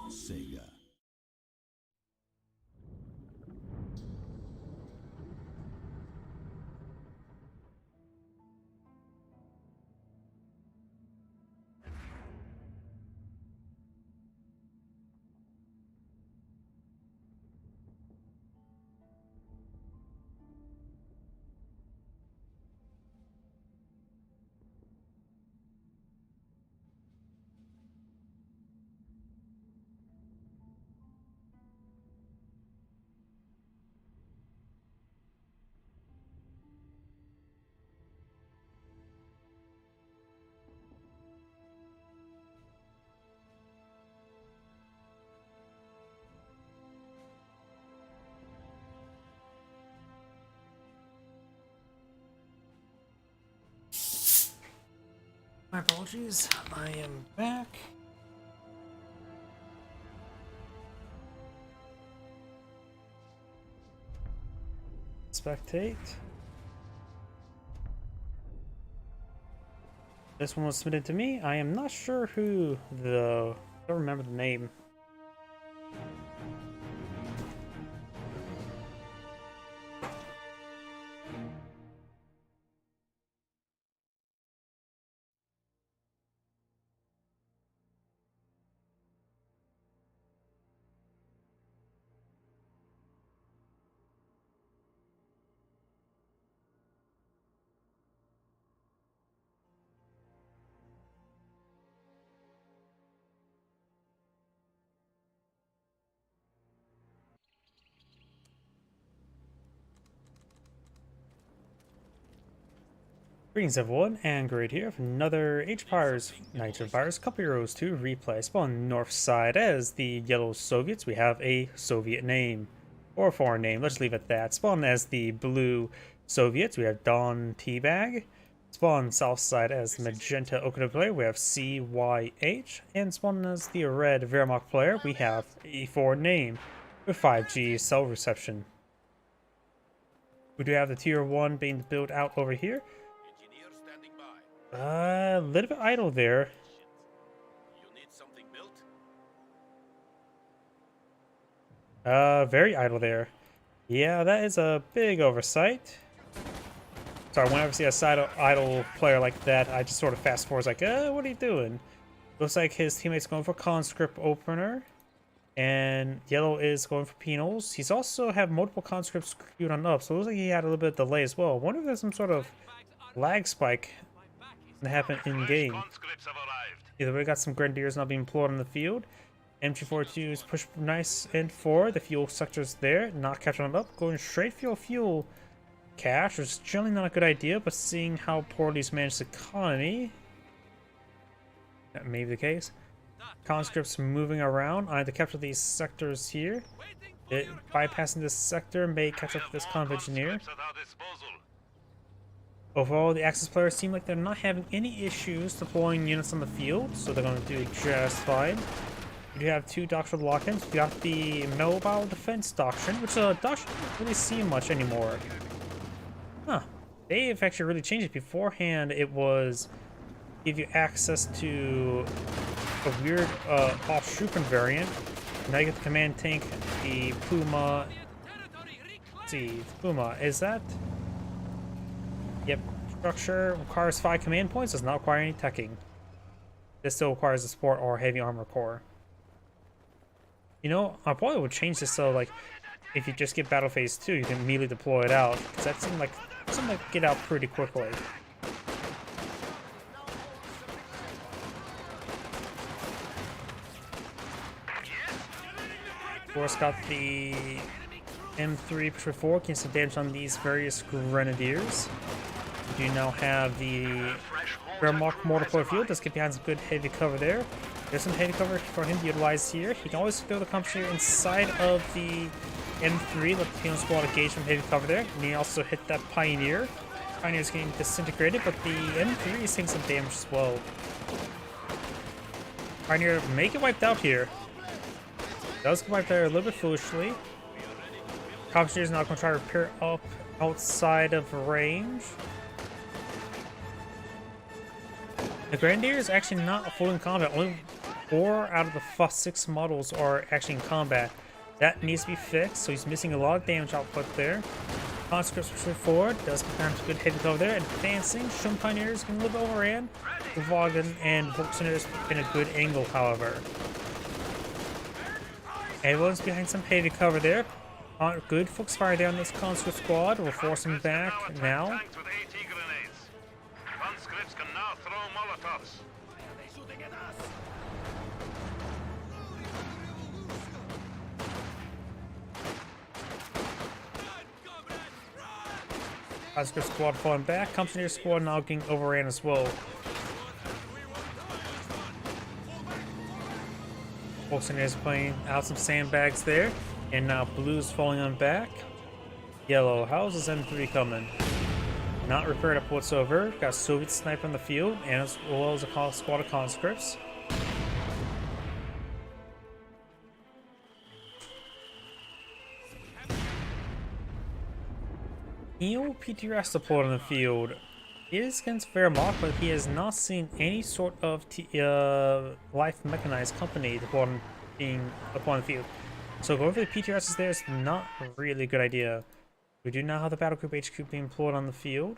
Sega.
My apologies. I am back. Spectate. This one was submitted to me. I am not sure who the... I don't remember the name. Greetings everyone, and Great here for another Age of Empires Knights of Empires Couple Heroes to replay. Spawn north side as the Yellow Soviets. We have a Soviet name, or a foreign name, let's leave it at that. Spawn as the Blue Soviets, we have Don Teabag. Spawn south side as the Magenta Okada player, we have CYH. And spawn as the Red Wehrmacht player, we have a foreign name with 5G cell reception. We do have the tier 1 being built out over here.
Engineer standing by.
A little bit idle there.
You need something built?
Very idle there. Yeah, that is a big oversight. Sorry, whenever I see a side idle player like that, I just sort of fast forward, like, what are you doing? Looks like his teammate's going for conscript opener, and yellow is going for penals. He's also have multiple conscripts queued on up, so it looks like he had a little bit of delay as well. I wonder if there's some sort of lag spike that happened in game.
Conscripts have arrived.
Either way, got some grenadiers not being employed on the field. MG42 is pushed nice and forward. The fuel sector's there, not catching it up. Going straight for fuel cache, which is generally not a good idea, but seeing how poorly he's managed the economy, that may be the case. Conscripts moving around. I have to capture these sectors here. Bypassing this sector may catch up with this conv engineer.
Conscripts at our disposal.
Overall, the Axis players seem like they're not having any issues deploying units on the field, so they're going to do just fine. We do have two doctrinal lock-ins. We got the mobile defense doctrine, which doctrine don't really see much anymore. Huh. They've actually really changed it. Beforehand, it was give you access to a weird off-Schuppen variant. Now you get the command tank, the Puma. Let's see, Puma, is that? Yep. Structure requires 5 command points, does not require any teching. This still requires a support or heavy armor core. You know, I probably would change this so, like, if you just get Battle Phase 2, you can immediately deploy it out. Because that seemed like get out pretty quickly. Of course, got the M3 Patriot 4, can some damage on these various grenadiers. We do now have the Wehrmacht mortar player field. Let's get behind some good heavy cover there. There's some heavy cover for him to utilize here. He can always go the company inside of the M3, let the Penal Squad engage from heavy cover there. And he also hit that Pioneer. Pioneer's getting disintegrated, but the M3 is taking some damage as well. Pioneer may get wiped out here. Does get wiped out a little bit foolishly. Commandeer is now going to try to repair up outside of range. The Grenadier is actually not full in combat, only 4 out of the 6 models are actually in combat. That needs to be fixed, so he's missing a lot of damage output there. Conscripts push forward, does come down to good heavy cover there. Advancing, Shun Pioneers can live overran. Vaughan and Volkswageners in a good angle, however. Everyone's behind some heavy cover there. Good focus fire there on this conscript squad. We'll force him back now.
Tanks with AT grenades. Conscripts can now throw Molotovs.
Conscript squad falling back. Company squad now getting overran as well. Volkswageners playing out some sandbags there. And now blue's falling on back. Yellow, how's this M3 coming? Not repaired up whatsoever. Got Soviet sniper in the field, and as well as a squad of conscripts. Neo PTRS deployed in the field. He is against Wehrmacht, but he has not seen any sort of life mechanized company deployed in the field. So going for the PTRS there is not really a good idea. We do now have the battle group HQ being employed on the field.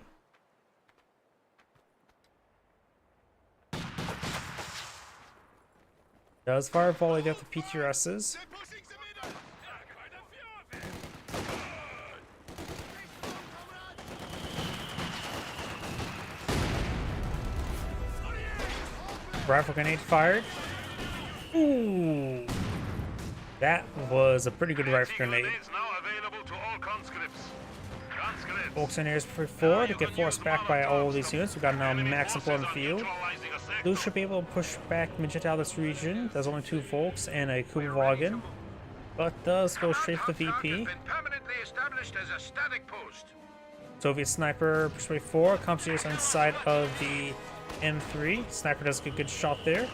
Does fire a volley there with the PTRSs. Rifle grenade fired. Ooh. That was a pretty good rifle grenade. Volkswageners for 4 to get forced back by all of these units. We got now max employed in the field. Blue should be able to push back Magenta out of this region. There's only 2 Volks and a Kugelwagen, but does go straight for the VP. Soviet sniper push way 4. Conscripts on the side of the M3. Sniper does a good shot there.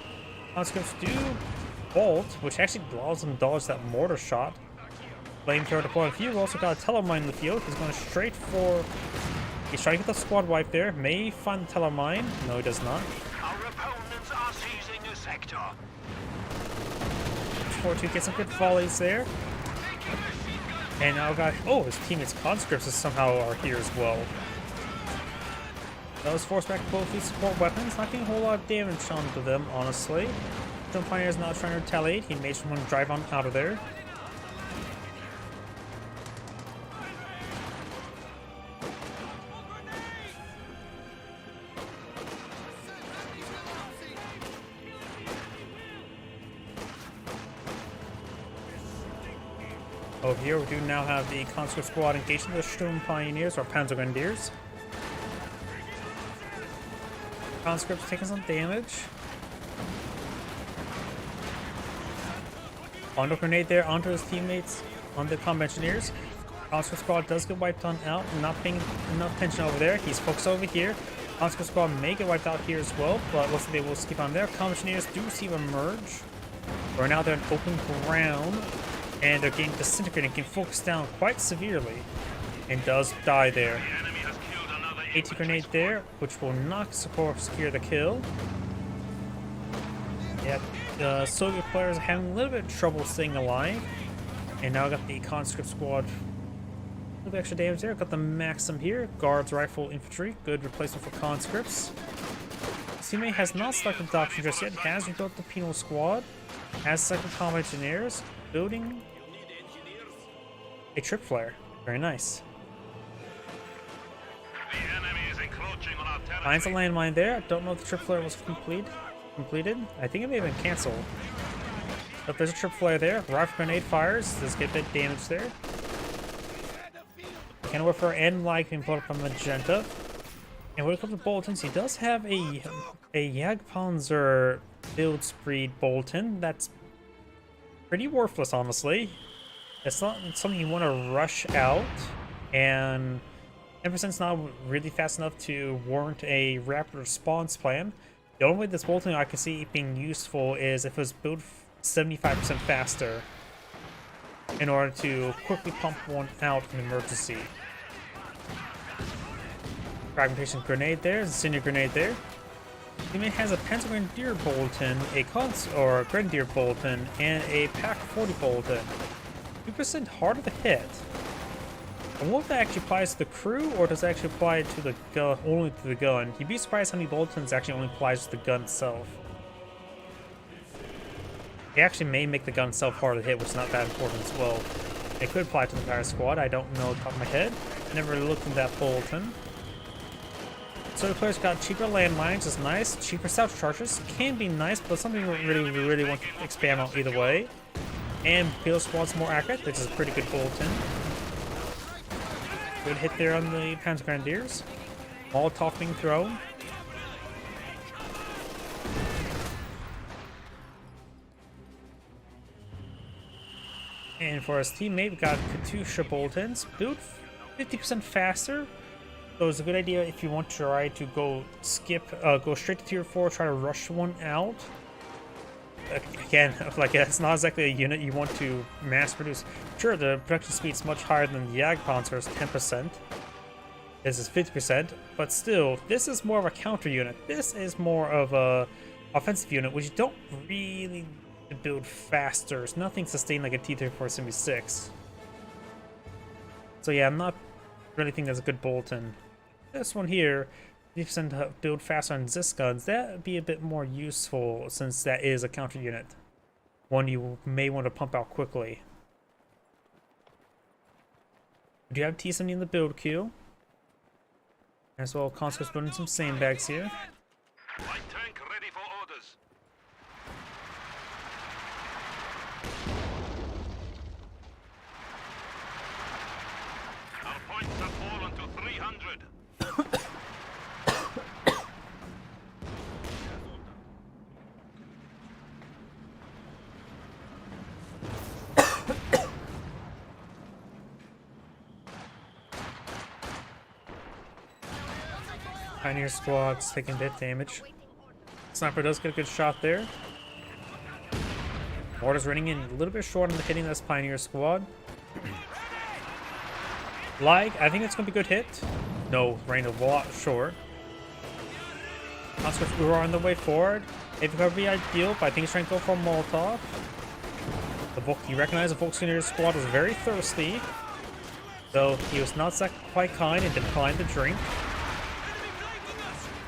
Conscripts do bolt, which actually allows him to dodge that mortar shot. Flamethrower deployed in the field. We also got a Telemine in the field. He's going straight for... He's trying to get the squad wipe there. May find the Telemine. No, he does not.
Our opponents are seizing a sector.
4-2 gets some good volleys there. And now got... Oh, his teammates conscripts somehow are here as well. That was forced back both these support weapons. Not getting a whole lot of damage onto them, honestly. Shun Pioneer is now trying to retaliate. He made someone drive on out of there. Over here, we do now have the conscript squad engaged with the Sturm Pioneers or Panzergrenadiers. Conscripts taking some damage. Bondo grenade there onto his teammates on the combat engineers. Conscript squad does get wiped on out, not paying enough attention over there. He's focused over here. Conscript squad may get wiped out here as well, but looks like they will skip on there. Combat engineers do receive a merge. Right now they're in open ground, and they're getting disintegrated and can focus down quite severely, and does die there. AT grenade there, which will not secure the kill. Yeah, the Soviet players are having a little bit of trouble staying alive. And now got the conscript squad. A little bit extra damage there. Got the Maxim here. Guards, rifle, infantry. Good replacement for conscripts. CMA has not selected the doctrine just yet. Has rebuilt the penal squad. Has selected combat engineers. Building a trip flare. Very nice. Finds a landmine there. Don't know if the trip flare was completed. I think it may have been canceled. But there's a trip flare there. Rifle grenade fires. Does get a bit damage there. Can work for N like being put up on Magenta. And when it comes to Boltons, he does have a Jagdpanzer build speed Bolton that's pretty worthless, honestly. It's not something you want to rush out, and 10%'s not really fast enough to warrant a rapid response plan. The only way this Bolton I can see being useful is if it was built 75% faster in order to quickly pump one out in emergency. Fragmentation grenade there, incendiary grenade there. Teammate has a Panzer Grenadier Bolton, a or a Grenadier Bolton, and a Pack 40 Bolton. 2% harder to hit. I wonder if that actually applies to the crew, or does it actually apply to the gun, only to the gun? You'd be surprised how many Boltons actually only applies to the gun itself. It actually may make the gun itself harder to hit, which is not that important as well. It could apply to the entire squad, I don't know off the top of my head. Never really looked at that Bolton. So the players got cheaper landmines, is nice. Cheaper stealth charges can be nice, but something we really want to expand on either way. And Peel Squad's more accurate, which is a pretty good Bolton. Good hit there on the Panzer Grenadiers. Molotov being thrown. And for his teammate, we got Katusha Boltons. Built 50% faster. So it's a good idea if you want to try to go straight to tier 4, try to rush one out. Again, like it's not exactly a unit you want to mass produce. Sure, the production speed's much higher than the Jagdpanzer's 10%. This is 50%, but still, this is more of a counter unit. This is more of a offensive unit, which you don't really need to build faster. It's nothing sustained like a T-34-76. So yeah, I'm not really think that's a good Bolton. This one here, 50% build faster on Zis guns, that would be a bit more useful since that is a counter unit. One you may want to pump out quickly. Do you have T-70 in the build queue? As well, Conscripts building some sandbags here.
Light tank ready for orders. Our points have fallen to 300.
Pioneer Squad's taking a bit of damage. Sniper does get a good shot there. Mortar's running in a little bit short on the hitting this Pioneer Squad. I think it's going to be a good hit. No, running a lot short. Conscript Ura on the way forward. If it could be ideal, but I think he's trying to go for a Molotov. You recognize the Volkswagen Squad was very thirsty. Though he was not quite kind and declined the drink.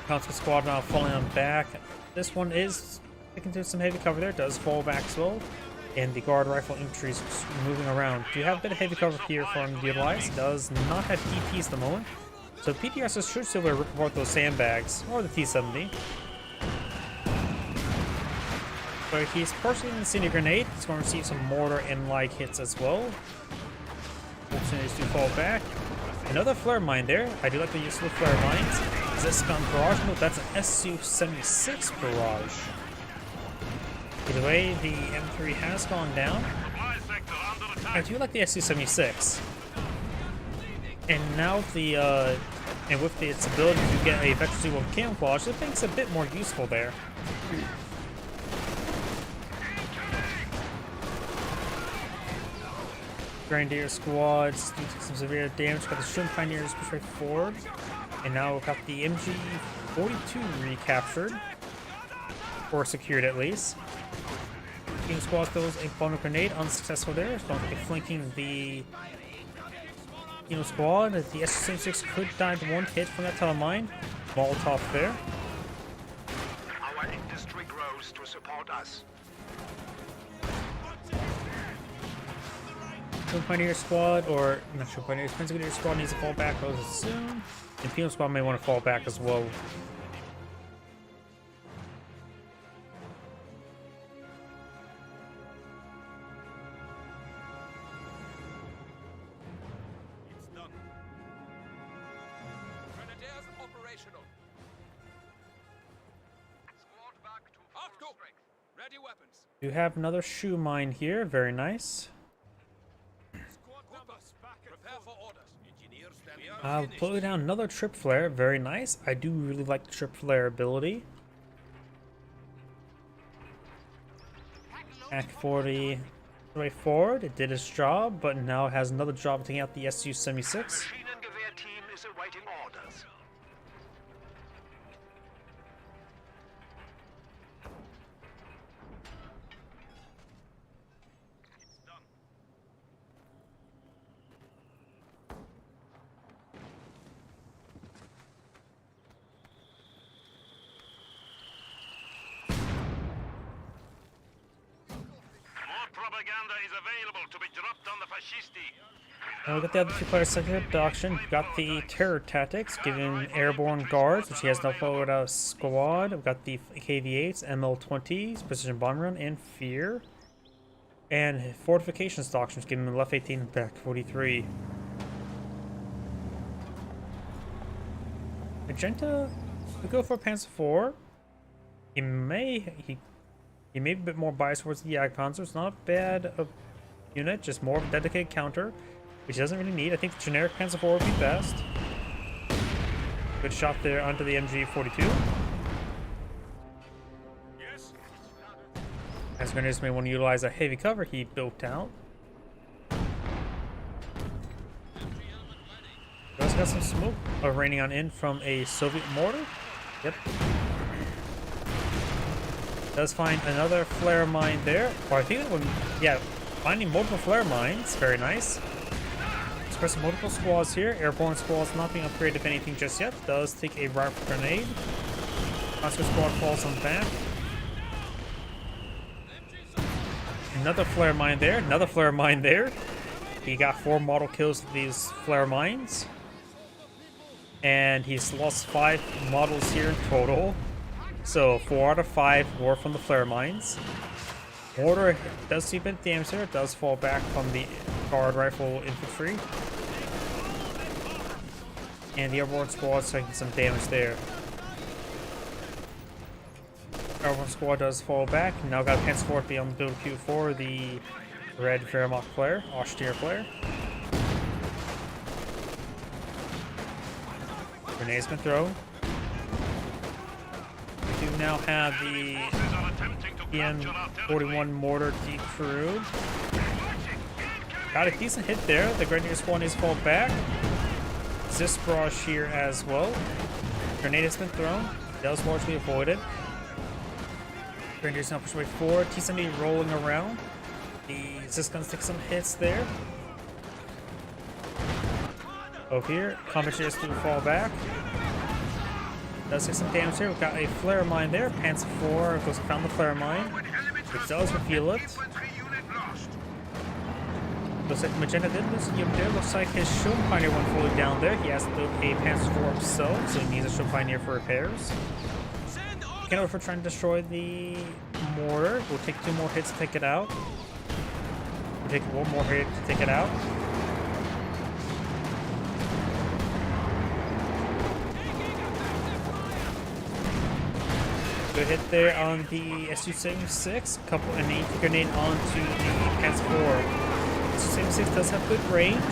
Conscript Squad now falling on back. This one is sticking to some heavy cover there. Does fall back as well. And the Guard Rifle Infantry is moving around. Do you have a bit of heavy cover here from the Utilize? Does not have DPs at the moment. So PTRS should still be able to report those sandbags. Or the T-70. But he's purchasing the Incendiary Grenade. He's going to receive some mortar and light hits as well. Opportunities to fall back. Another flare mine there. I do like the use of the flare mines. Is this gun barrage? No, that's an Su-76 barrage. Either way, the M3 has gone down. I do like the Su-76. And now the and with its ability to get a Vector Z1 camouflage, it makes it a bit more useful there. Grenadier squads do some severe damage, but the Shun Pioneers push right forward. And now we've got the MG42 recaptured. Or secured at least. Team squad throws a bonus grenade, unsuccessful there. It's going to be flanking the squad. The Su-76 could die to one hit from that telemine. Molotov there.
Our industry grows to support us.
Pioneer squad, or not sure, Pioneer squad needs to fall back relatively soon. And Penal squad may want to fall back as well.
It's done. Grenadiers operational. Squad back to full strength. Ready weapons.
You have another shoe mine here, very nice.
Squad numbers back. Prepare for orders. Engineers stand.
Pulling down another trip flare, very nice. I do really like the trip flare ability. Act 40 way forward, it did its job, but now it has another job taking out the Su-76.
Machine and Gewehr team is awaiting orders. propaganda is available to be dropped on the fascisti.
And we got the other two players second up the auction. We've got the Terror Tactics, giving Airborne Guards, which he has no forward squad. We've got the KV-8s, ML-20s, Precision Bomber Run, and Fear. And Fortifications auctions, giving him left 18 and back 43. Magenta, we go for Panzer IV. He may be a bit more biased towards the Jagdpanzer. It's not a bad unit, just more of a dedicated counter, which he doesn't really need. I think the generic Panzer IV would be best. Good shot there onto the MG42.
Yes.
As Grenadiers may want to utilize a heavy cover he built out. Does got some smoke raining on in from a Soviet mortar. Yep. Does find another flare mine there. Or I think it would, yeah, finding multiple flare mines. Very nice. Expressing multiple squads here. Airborne squads not being upgraded, if anything, just yet. Does take a rifle grenade. Oscar squad falls on back. Another flare mine there. Another flare mine there. He got 4 model kills with these flare mines. And he's lost 5 models here in total. So 4 out of 5 were from the flare mines. Mortar does see a bit of damage there. It does fall back from the guard rifle infantry. And the airborne squad's taking some damage there. Airborne squad does fall back. Now got a Panzer IV beyond the build queue for the red Wehrmacht flare, austere flare. Grenade's been thrown. We do now have the EN-41 mortar decrewed. Got a decent hit there. The Grenadier squad is fall back. Zis barrage here as well. Grenade has been thrown. That was largely avoided. Grenadiers now push way forward. T-70 rolling around. The Zis guns take some hits there. Over here, combat engineers do fall back. Does take some damage here. We've got a flare mine there. Panzer IV goes around the flare mine, which does reveal it. Looks like Magenta did lose a unit there. Looks like his Shield Pioneer went fully down there. He has to build a Panzer IV himself, so he needs a Shield Pioneer for repairs. Can't over trying to destroy the mortar. We'll take 2 more hits to take it out. We'll take 1 more hit to take it out. Good hit there on the Su-76. Couple and a grenade onto the Panzer IV. Su-76 does have good range.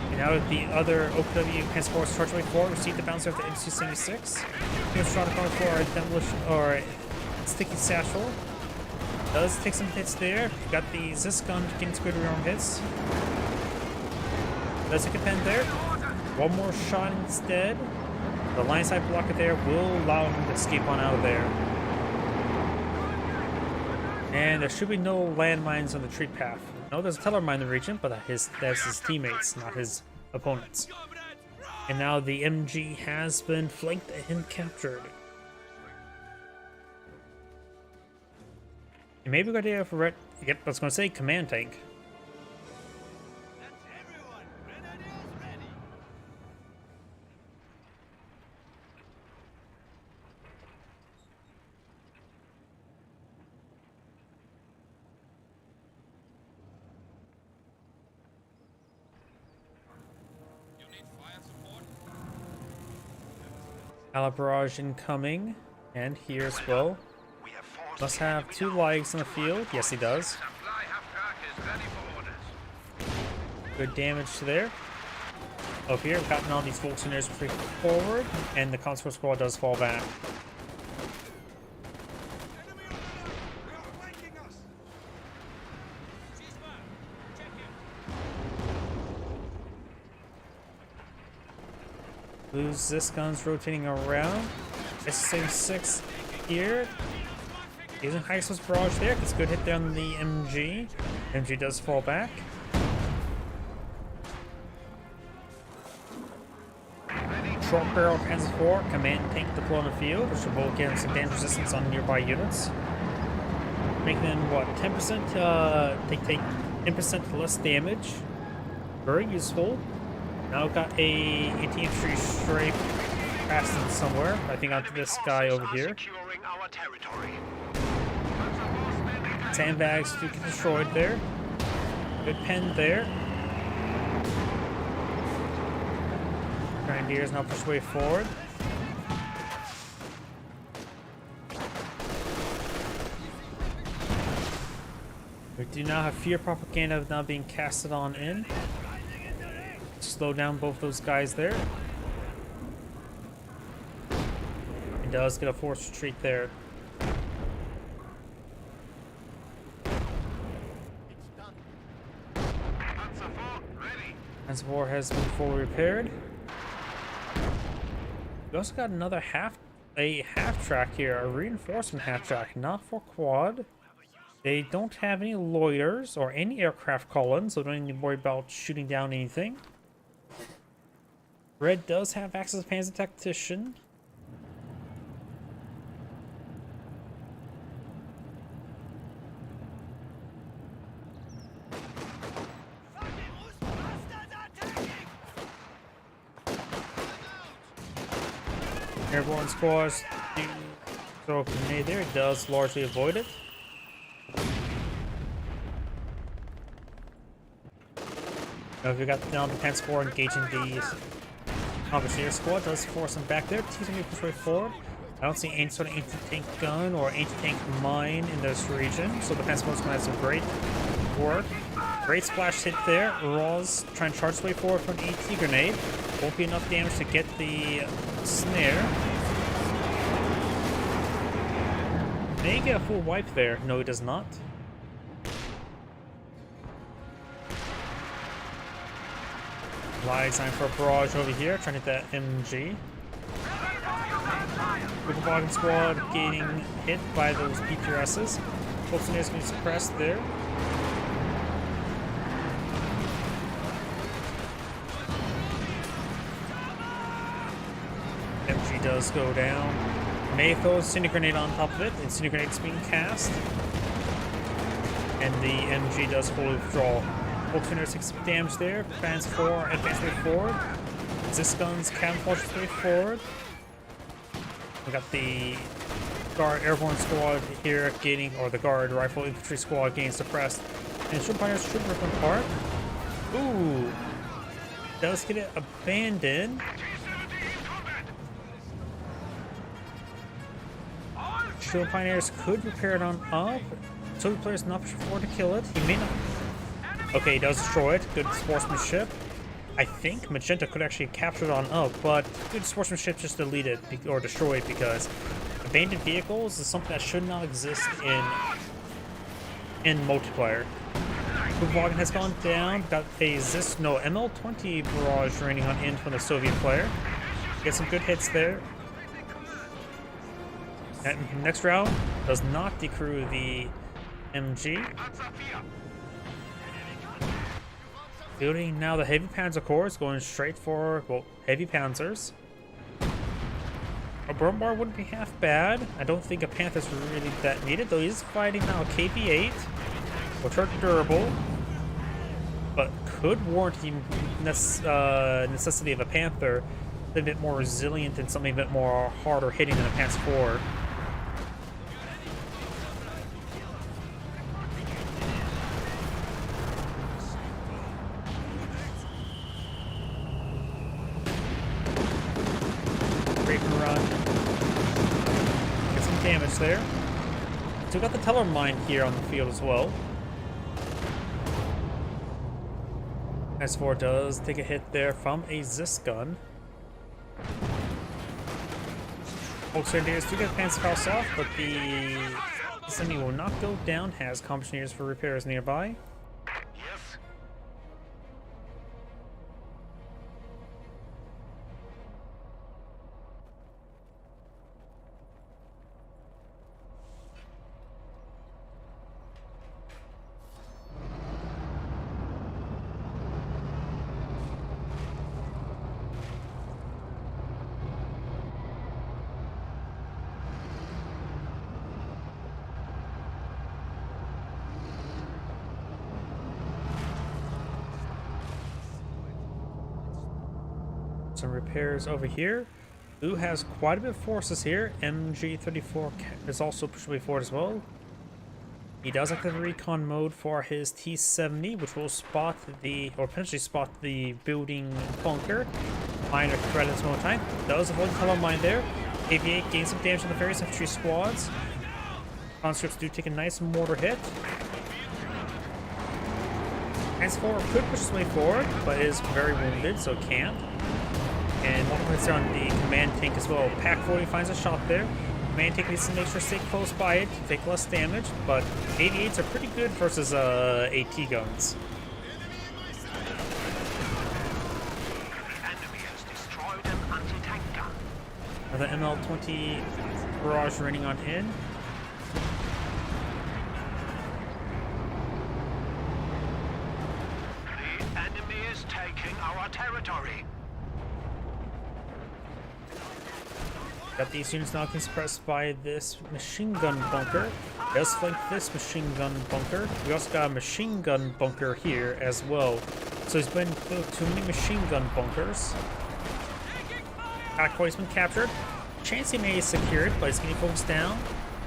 And now the other OPW Panzer IV is charged way forward. Receive the bouncer of the Su-76. Here's trying to go for a demolition or a sticky satchel. Does take some hits there. Got the Zis gun getting squid around hits. Does take a pen there. 1 more shot instead. The line side blocker there will allow him to escape on out of there. And there should be no landmines on the retreat path. No, there's a teller mine in the region, but that's his teammates, not his opponents. And now the MG has been flanked and captured. And maybe we're gonna have yep, I was gonna say command tank.
That's everyone. Grenadiers ready. You need fire support?
Barrage incoming, and here as well.
We have forced
Must have 2 legs in the field. Yes, he does.
Supply half-track is ready for orders.
Good damage to there. Up here, we've gotten all these Volkswagens forward, and the Consort squad does fall back.
Enemy over there! They are flanking us! Cheeseman, check him.
Lose this gun's rotating around. S-76 here. Using Hexos barrage there. It's a good hit there on the MG. MG does fall back. Short barrel Panzer IV, command tank deployed on the field, which will both get some damage resistance on nearby units. Making them, what, 10%? They take 10% less damage. Very useful. Now got a anti-infantry strafe passing somewhere. I think onto this guy over here.
Securing our territory.
Sandbags do get destroyed there. Good pen there. Grenadiers now push way forward. We do now have fear propaganda now being casted on in. Slow down both those guys there. It does get a forced retreat there. Panzer IV has been fully repaired. We also got another half track here, a reinforcement half track, not for quad. They don't have any loiters or any aircraft columns, so don't need to worry about shooting down anything. Red does have access to Panzer Tactician. Airborne squads do throw a grenade there. It does largely avoid it. Now we got down the Panzer IV engaging the Bombardier squad. Does force them back there. T-70 push way forward. I don't see any sort of anti-tank gun or anti-tank mine in this region, so the Panzer IV is going to have some great work. Great splash hit there. Ross trying to charge his way forward for an AT grenade. Won't be enough damage to get the snare. May get a full wipe there. No, he does not. Live sign for a barrage over here, trying to hit that MG. Wagen squad getting hit by those PTRSs. Wilson is going to be suppressed there. MG does go down. May throws Incendiary Grenade on top of it. Incendiary Grenade is being cast. And the MG does fully withdraw. Volkswagen 6 damage there. Panzer IV advance way forward. This gun's camouflage way forward. We got the Guard Airborne Squad here gaining, or the Guard Rifle Infantry Squad getting suppressed. And Shrimp Pioneers should rip them apart. Ooh! Does get it abandoned. Shrimp Pioneers could repair it on up. Soviet players not pushing forward to kill it. He may not. Okay, he does destroy it. Good sportsmanship. I think Magenta could actually capture it on up, but good sportsmanship just deleted or destroyed because abandoned vehicles is something that should not exist in multiplayer. Wagen has gone down. Got a ML-20 barrage raining on in from the Soviet player. Get some good hits there. And next round does not decrew the MG. Building now the Heavy Panzer Corps is going straight for, well, Heavy Panzers. A Brumbar wouldn't be half bad. I don't think a Panther's really that needed, though he's fighting now a KV-8, which are durable, but could warrant the necessity of a Panther a bit more resilient and something a bit more harder hitting than a Panzer IV. Damage there. So we got the Teller mine here on the field as well. S4 does take a hit there from a Zis gun. Volkswagen do get Panzer Faust off, but the enemy will not go down. Has Compagniers for repairs nearby. some repairs over here. Blue has quite a bit of forces here. MG34 is also pushing forward as well. He does active recon mode for his T-70, which will spot the, or potentially spot the building bunker. Minor threat at this moment in time. Does avoid the tunnel mine there. AV-8 gains some damage on the various infantry squads. Conscripts do take a nice mortar hit. Transformer could push his way forward, but is very wounded, so can't. And multiple hits on the command tank as well. Pak-40 finds a shot there. Command tank needs to make sure to stay close by it to take less damage, but 88s are pretty good versus AT guns. Another ML-20 barrage raining on in.
The enemy is taking our territory.
Got these units now getting suppressed by this machine gun bunker. Does flank this machine gun bunker. We also got a machine gun bunker here as well. So he's been built too many machine gun bunkers. Pak-40's been captured. Chancey May is secured, but he's getting focused down.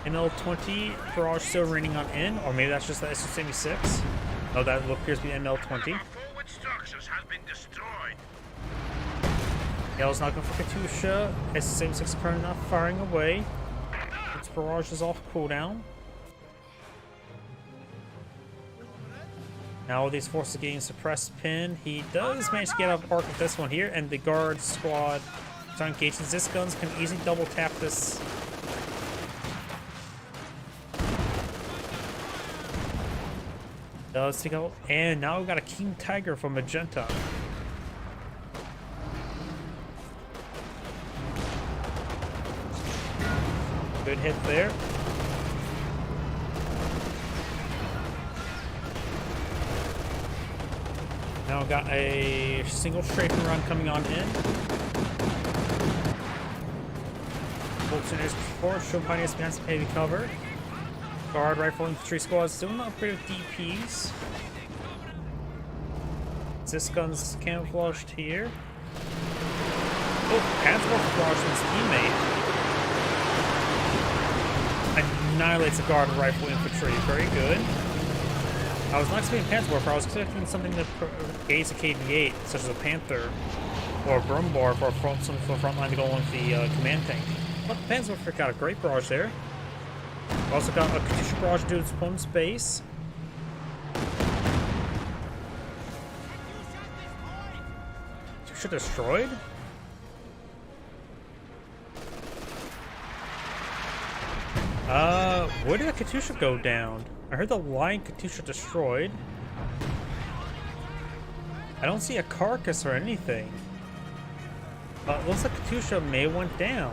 ML-20 barrage still raining on in, or maybe that's just the SU-76. Oh, that appears to be ML-20.
Our forward structures have been destroyed.
Yellow's not going for Katusha. SU-76 currently not firing away. Its barrage is off cooldown. Now all these forces are getting suppressed pin. He does manage to get out of park with this one here, and the guard squad are engaged. This guns can easily double tap this. Does take out, and now we've got a King Tiger from Magenta. Good hit there. Now we've got a single strafing run coming on in. Bolton is before, show pioneers behind some heavy cover. Guard rifle infantry squad still not upgraded with DPs. This gun's camouflaged here. Oh, Pansworth barrage his teammate. Annihilates the guard rifle infantry. Very good. I was not expecting Pansworth, I was expecting something that gaze a KV-8, such as a Panther or a Brumbar for something for the front line to go along with the command tank. But the Pansworth got a great barrage there. Also got a Katusha barrage to its opponent's base. Katusha destroyed? Where did the Katusha go down? I heard the line Katusha destroyed. I don't see a carcass or anything. Looks like Katusha may have went down.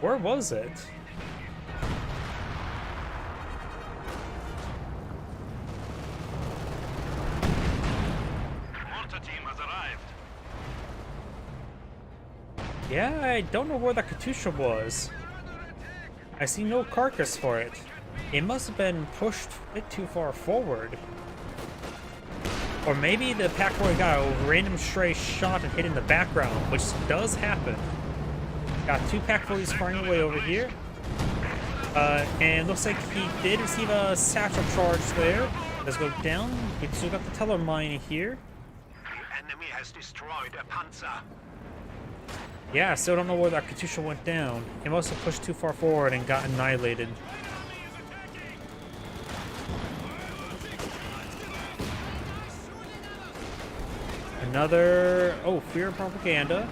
Where was it?
Mortar team has arrived.
Yeah, I don't know where the Katusha was. I see no carcass for it. It must have been pushed a bit too far forward. Or maybe the Pak-40 got a random stray shot and hit in the background, which does happen. Got two Pak-40s firing away over here. And looks like he did receive a satchel charge there. Let's go down. We still got the teller mine here.
The enemy has destroyed a Panzer.
Yeah, I still don't know where that Katusha went down. It must have pushed too far forward and got annihilated. Another... Oh, fear propaganda.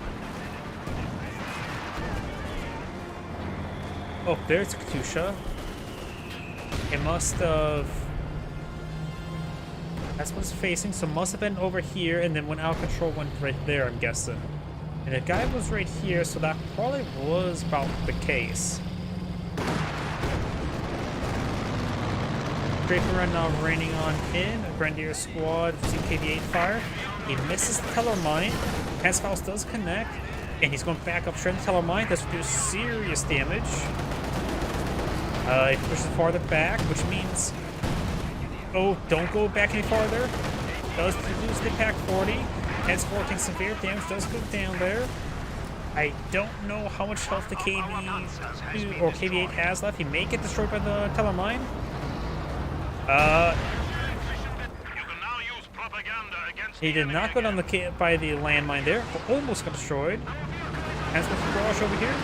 Oh, there's Katusha. It must have... That's what it's facing, so must have been over here, and then when out of control went right there, I'm guessing. And the guy was right here, so that probably was about the case. Draper run now raining on in. A Grenadier squad using KV-8 fire. He misses the teller mine. Pansfaust does connect, and he's going back up straight to the teller mine. Does do serious damage. He pushes farther back, which means... Oh, don't go back any farther. Does lose the Pak-40. Panzer IV takes severe damage, does go down there. I don't know how much health the KV2 or KV8 has left. He may get destroyed by the teleline. He did not go down by the landmine there, but almost got destroyed. As with the barrage over here.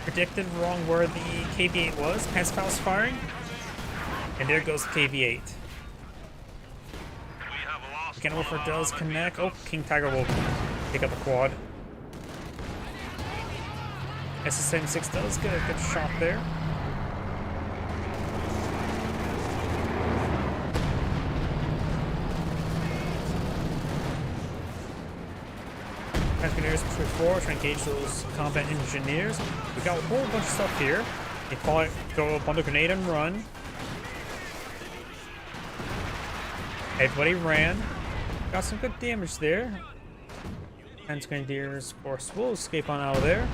Predicted wrong where the KV8 was. Panzer was firing. And there goes the KV8. Genwolfer does connect. Oh, King Tiger will pick up the quad. SS-76 does get a good shot there. Engineers push forward to engage those combat engineers. We got a whole bunch of stuff here. They go up on the grenade and run. Everybody ran. Got some good damage there. And Grenadiers, of course, will escape on out of there.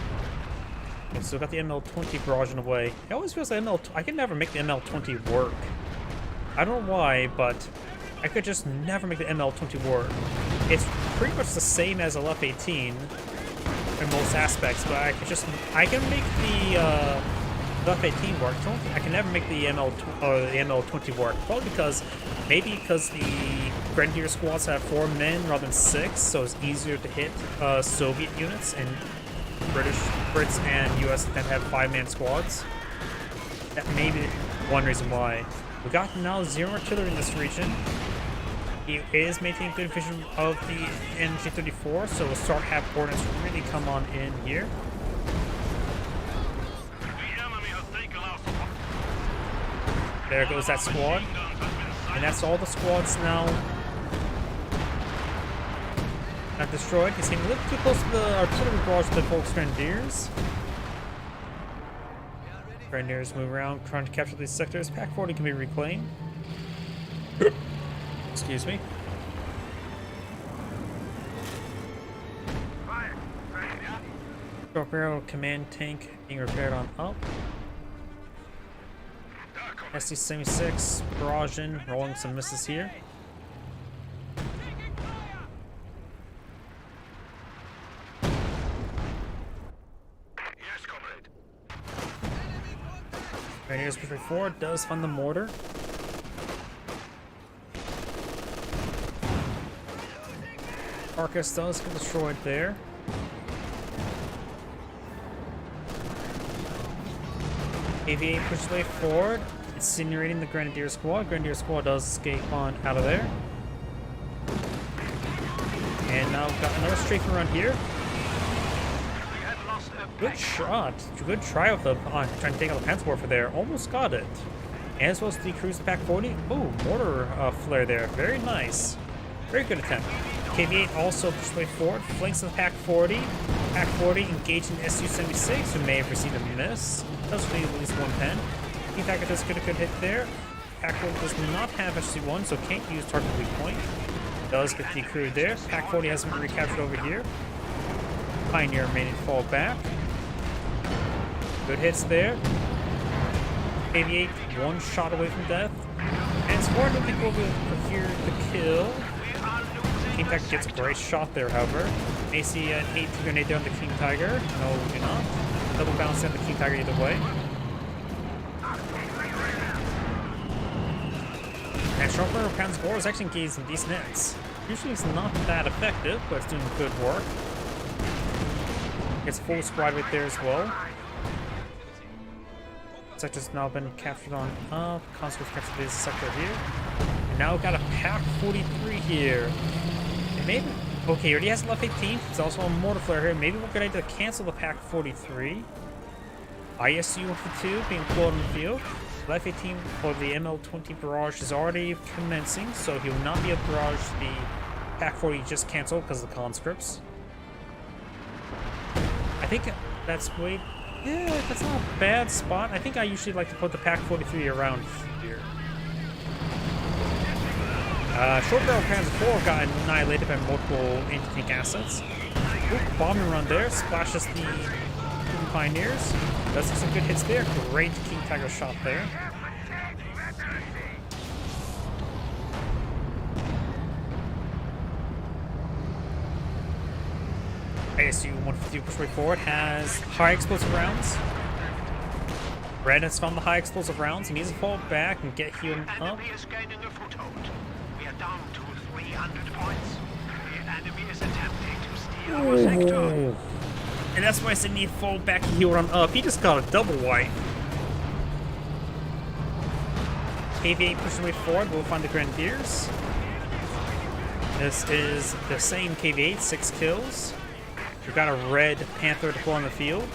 And so got the ML-20 barrage in the way. It always feels like I can never make the ML-20 work. I don't know why, but I could just never make the ML-20 work. It's pretty much the same as a F-18 in most aspects, but I can make the F-18 work. I can never make the ML-20 work. Probably because the Grenadier squads have 4 men rather than 6, so it's easier to hit Soviet units, and Brits and US tend to have 5-man squads. That may be one reason why. We got now 0 artillery in this region. He is maintaining good vision of the NG-34, so we'll start have ordnance really come on in here. There goes that squad. And that's all the squads now have destroyed. He's getting a little too close to the artillery barrage of the Volksgrenadiers. Grenadiers move around, trying to capture these sectors. Pack 40 can be reclaimed. Excuse me. Torpedo command tank being repaired on up. SD-76 barrage in, rolling some misses here.
Yes, comrade.
Grenadiers pushing forward, does fund the mortar. Arcus does get destroyed there. AV-8 pushes way forward, incinerating the Grenadier squad. Grenadier squad does escape on out of there. And now we've got another strafing run here. Good shot. Good try with the trying to take out the Panzer Warfare there. Almost got it. As well as the cruise Pack 40. Oh, mortar flare there. Very nice. Very good attempt. KV-8 also pushed way forward, flanks of the Pack 40. Pack 40 engaging the Su-76, who may have received a miss. Does leave at least 1 pen. King Tiger does get a good hit there. Pack 40 does not have SC-1, so can't use target weak point. Does get decrewed there. Pack 40 hasn't been recaptured over here. Pioneer made it fall back. Good hits there. KV-8 1 shot away from death. And Sport don't think we'll be able to procure the kill. King Tiger gets a great shot there, however. May see an 8 grenade there on the King Tiger. No, we do not. Double bounce on the King Tiger either way. And Sharper Panzer IV is actually engaged in these nets. Usually it's not that effective, but it's doing good work. Gets a full squad right there as well. Sector's now been captured on up. Conscript captured this sector here. And now we've got a Pack 43 here. And maybe, okay, he already has an F-18. There's also a mortar flare here. Maybe we're going to cancel the Pack 43. ISU-152 being pulled on the field. The F-18 for the ML-20 barrage is already commencing, so he will not be able to barrage the Pack 40 just canceled because of the conscripts. I think that's way... Yeah, that's not a bad spot. I think I usually like to put the Pack 43 around here. Short barrel Panzer IV got annihilated by multiple anti-tank assets. Ooh, bombing run there, splashes the Pioneers. Does some good hits there. Great King Tiger shot there. ISU 150 push way forward has high explosive rounds. Red has found the high explosive rounds. He needs to fall back and get healed up.
Enemy is gaining a foothold. We are down to 300 points. The enemy is attempting to steal our sector.
And that's why I said need to fall back and heal on up. He just got a double wipe. KV-8 pushing way forward. We'll find the Grenadiers. This is the same KV-8, 6 kills. We've got a red Panther deploy on the field.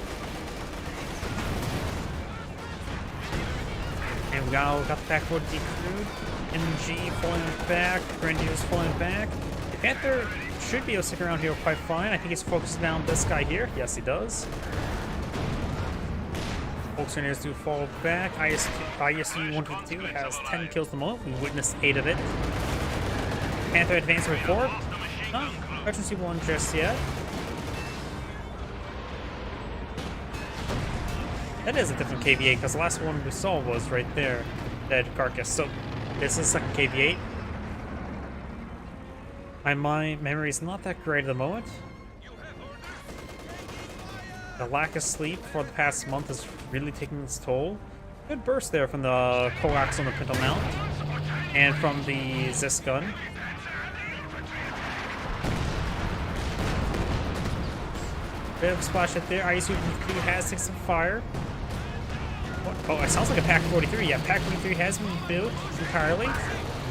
And we got the back forward decrewed. MG falling back, Grenadiers falling back. The Panther should be able to stick around here quite fine. I think he's focused down this guy here. Yes, he does. Folks Grenadiers do fall back. ISU 152 has 10 kills at the moment. We witnessed 8 of it. Panther advanced way forward. Not emergency one just yet. That is a different KV-8 because the last one we saw was right there, dead carcass. So this is the second KV-8. My memory is not that great at the moment. The lack of sleep for the past month is really taking its toll. Good burst there from the coax on the Pinto Mount and from the Zis gun. Bit of a splash hit there. ISU has 6 of fire. What? Oh, it sounds like a PaK-43. Yeah, PaK-43 has been built entirely.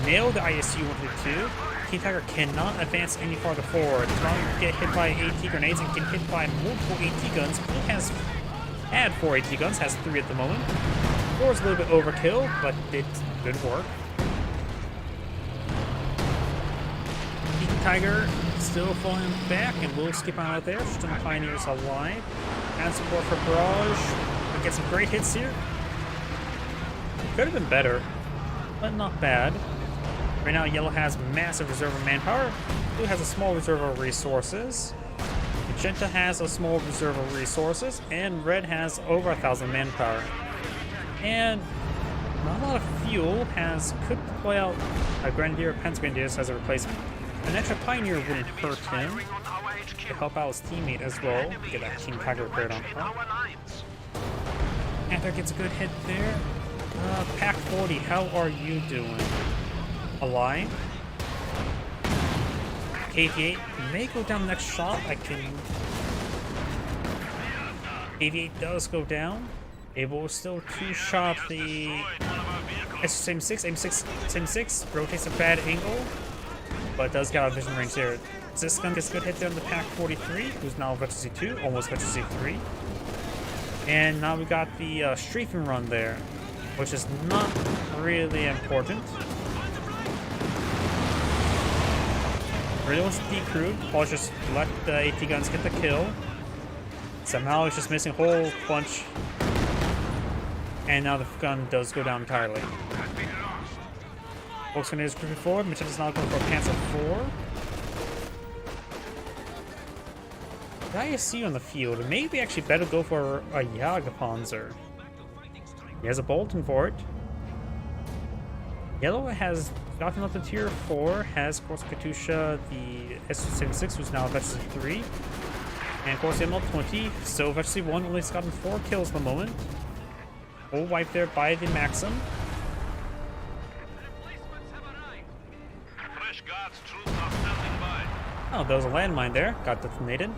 Nailed the ISU 152. King Tiger cannot advance any farther forward. Trying to get hit by AT grenades and get hit by multiple AT guns. He has had 4 AT guns, has 3 at the moment. 4 is a little bit overkill, but it's good work. King Tiger still falling back, and we'll skip on out there. Still Pioneers alive. And support for Barrage. We get some great hits here. Could have been better, but not bad. Right now, Yellow has massive reserve of manpower. Blue has a small reserve of resources. Magenta has a small reserve of resources, and Red has over 1,000 manpower. And not a lot of fuel. Could deploy out a Grenadier, Pence Grenadiers as a replacement. An extra Pioneer wouldn't hurt him to help out his teammate as well. Get that King Tiger repaired on top. Panther gets a good hit there. PaK-40, how are you doing? Alive. KV-8 may go down the next shot. KV-8 does go down. Able still to shot the SU-76. Rotates a bad angle, but does get out of vision range there. This gun gets a good hit there on the PaK-43, who's now Veteran C2, almost Veteran C3. And now we got the strafing run there, which is not really important. Really wants to decrewed. Paul just let the AT guns get the kill. Somehow he's just missing a whole bunch. And now the gun does go down entirely. Folks Grenadiers creeping forward. Machete's now going for a Panzer IV. The ISU on the field. Maybe actually better go for a Jagdpanzer. He has a Bolton for it. Yellow has gotten up to tier 4, has of course Katusha, the SU-76, who's now Veteran 3, and of course the ML-20, so Veteran 1 only has gotten 4 kills at the moment. Full wipe there by the Maxim.
Fresh guards troops are standing by.
Oh, there was a landmine there, got detonated.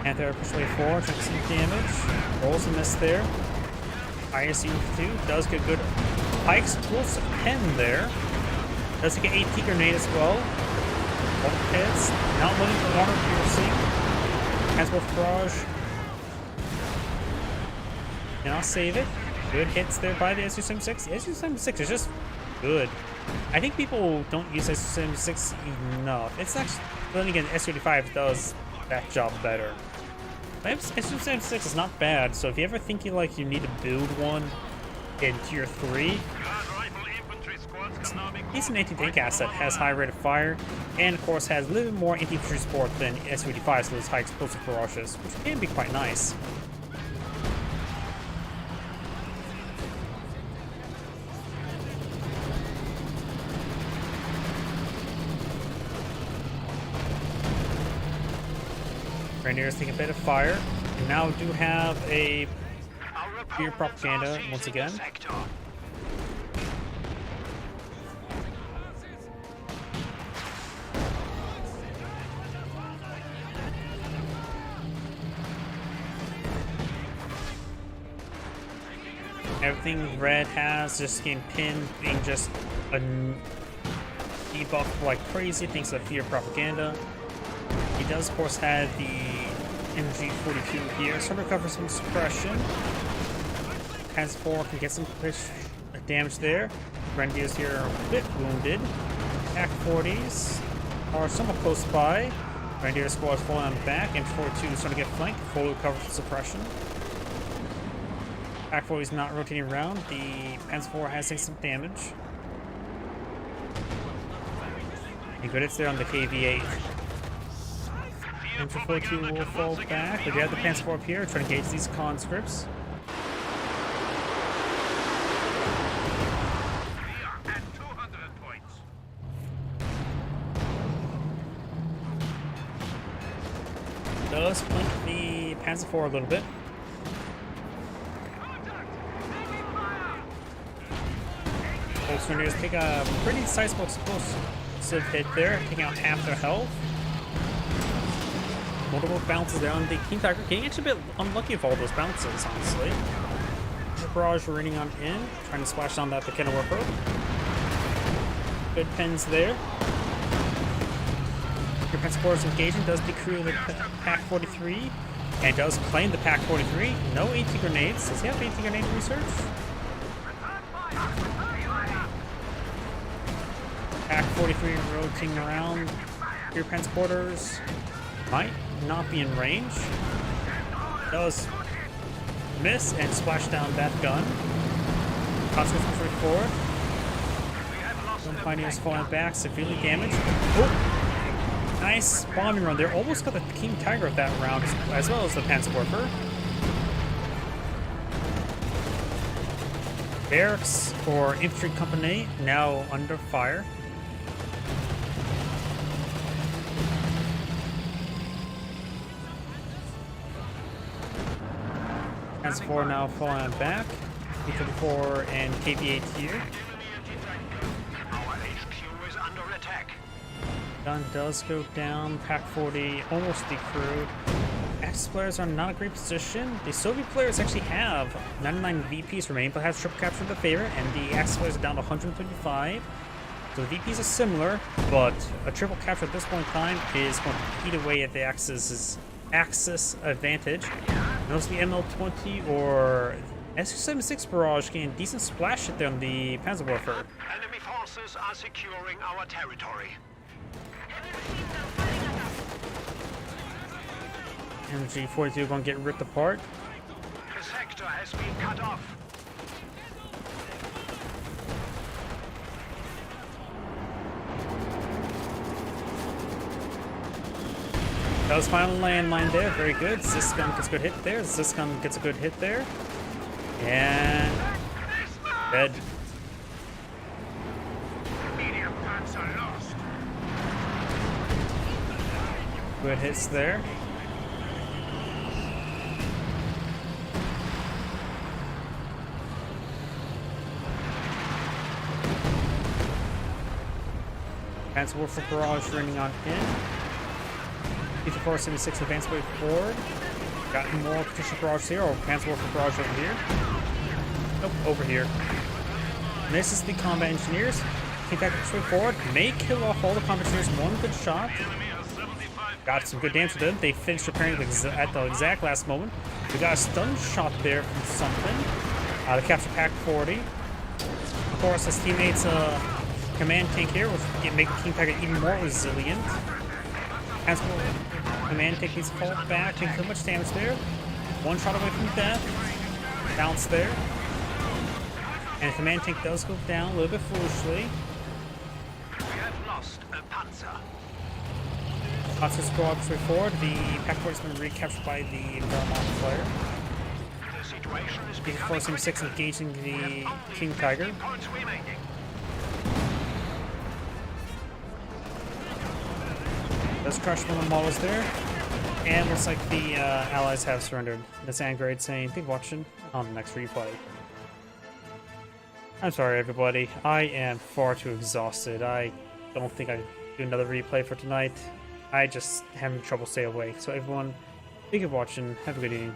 Panther push way forward, trying to see damage. Rolls a miss there. ISU 2 does get good high explosive pen there. Does get an AT grenade as well. Both hits. Not looking for armor piercing. Has both barrage. And I'll save it. Good hits there by the SU-76. The SU-76 is just good. I think people don't use SU-76 enough. It's actually, then again, SU-85 does that job better. SU-76 is not bad, so if you ever think you need to build one in tier 3, it's an anti-tank asset, has high rate of fire, and of course has a little bit more anti-infantry support than SU-85, so those high explosive barrages, which can be quite nice. Grenadiers take a bit of fire. And now do have a fear propaganda once again. Everything red has just getting pinned, being just a debuff like crazy thanks to fear propaganda. He does, of course, have the MG42 here, so recover some suppression. Has 4 can get some push damage there. Grenadiers here are a bit wounded. Pack 40s are somewhat close by. Grenadier squad falling on the back. MG42 is starting to get flanked. Full recover from suppression. Pack 40 is not rotating around. The Panzer IV has taken some damage. And good hits there on the KV-8. MG42 will fall back. But you have the Panzer IV up here trying to engage these conscripts. Does flank the Panzer IV a little bit. Both Grenadiers take a pretty sizable explosive hit there, taking out half their health. Multiple bounces there on the King Tiger. Getting actually a bit unlucky with all those bounces, honestly. Barrage raining on in, trying to splash down that Kenna Worker. Good pens there. Your Panzer IV is engaging, does decrew the Pack 43, and does claim the Pack 43. No AT grenades. Does he have AT grenade research? Pack 43 rotating around your transporters. Might not be in range. Does miss and splash down that gun. Consequence push forward. Some Pioneers falling back, severely damaged. Oh! Nice bombing run there. Almost got the King Tiger at that round, as well as the Panzerwerfer. Barracks for Infantry Company now under fire. Panzer IV now falling back. P-34 and KV-8 here. Gun does go down. Pack 40 almost decrewed. Axis players are not a great position. The Soviet players actually have 99 VPs remaining, but have triple captured the favor, and the Axis players are down to 135. So the VPs are similar, but a triple capture at this point in time is going to eat away at the Axis advantage. Notice the ML-20 or SU-76 barrage getting decent splash hit there on the Panzerwerfer.
Enemy forces are securing our territory.
MG-42 going to get ripped apart.
The sector has been cut off.
Does find a landmine there, very good. Ziscon gets a good hit there. Ziscon gets a good hit there. And dead.
Medium panzer lost.
Good hits there. Panzerwerfer barrage running on in. P-476 advance way forward. Got more Patricia barrage here, or Panzerwerfer barrage over here. Nope, over here. Misses the combat engineers. King Tiger way forward. May kill off all the combat engineers in one good shot. Got some good damage with them. They finished repairing at the exact last moment. We got a stun shot there from something. To capture Pack 40. Of course, his teammates' command tank here will make King Tiger even more resilient. As command tank needs to fall back, taking too much damage there. One shot away from death. Bounce there. And command tank does go down a little bit foolishly.
We have lost a panzer.
Panzer squad straight forward. The Pack 40 has been recaptured by the Vermont player.
The situation is
P-476 engaging the King Tiger.
points remaining.
Does crush one of the models there. And looks like the allies have surrendered. This Angrade saying, "Thank you for watching on the next replay." I'm sorry, everybody. I am far too exhausted. I don't think I can do another replay for tonight. I just having trouble staying awake. So everyone, thank you for watching. Have a good evening.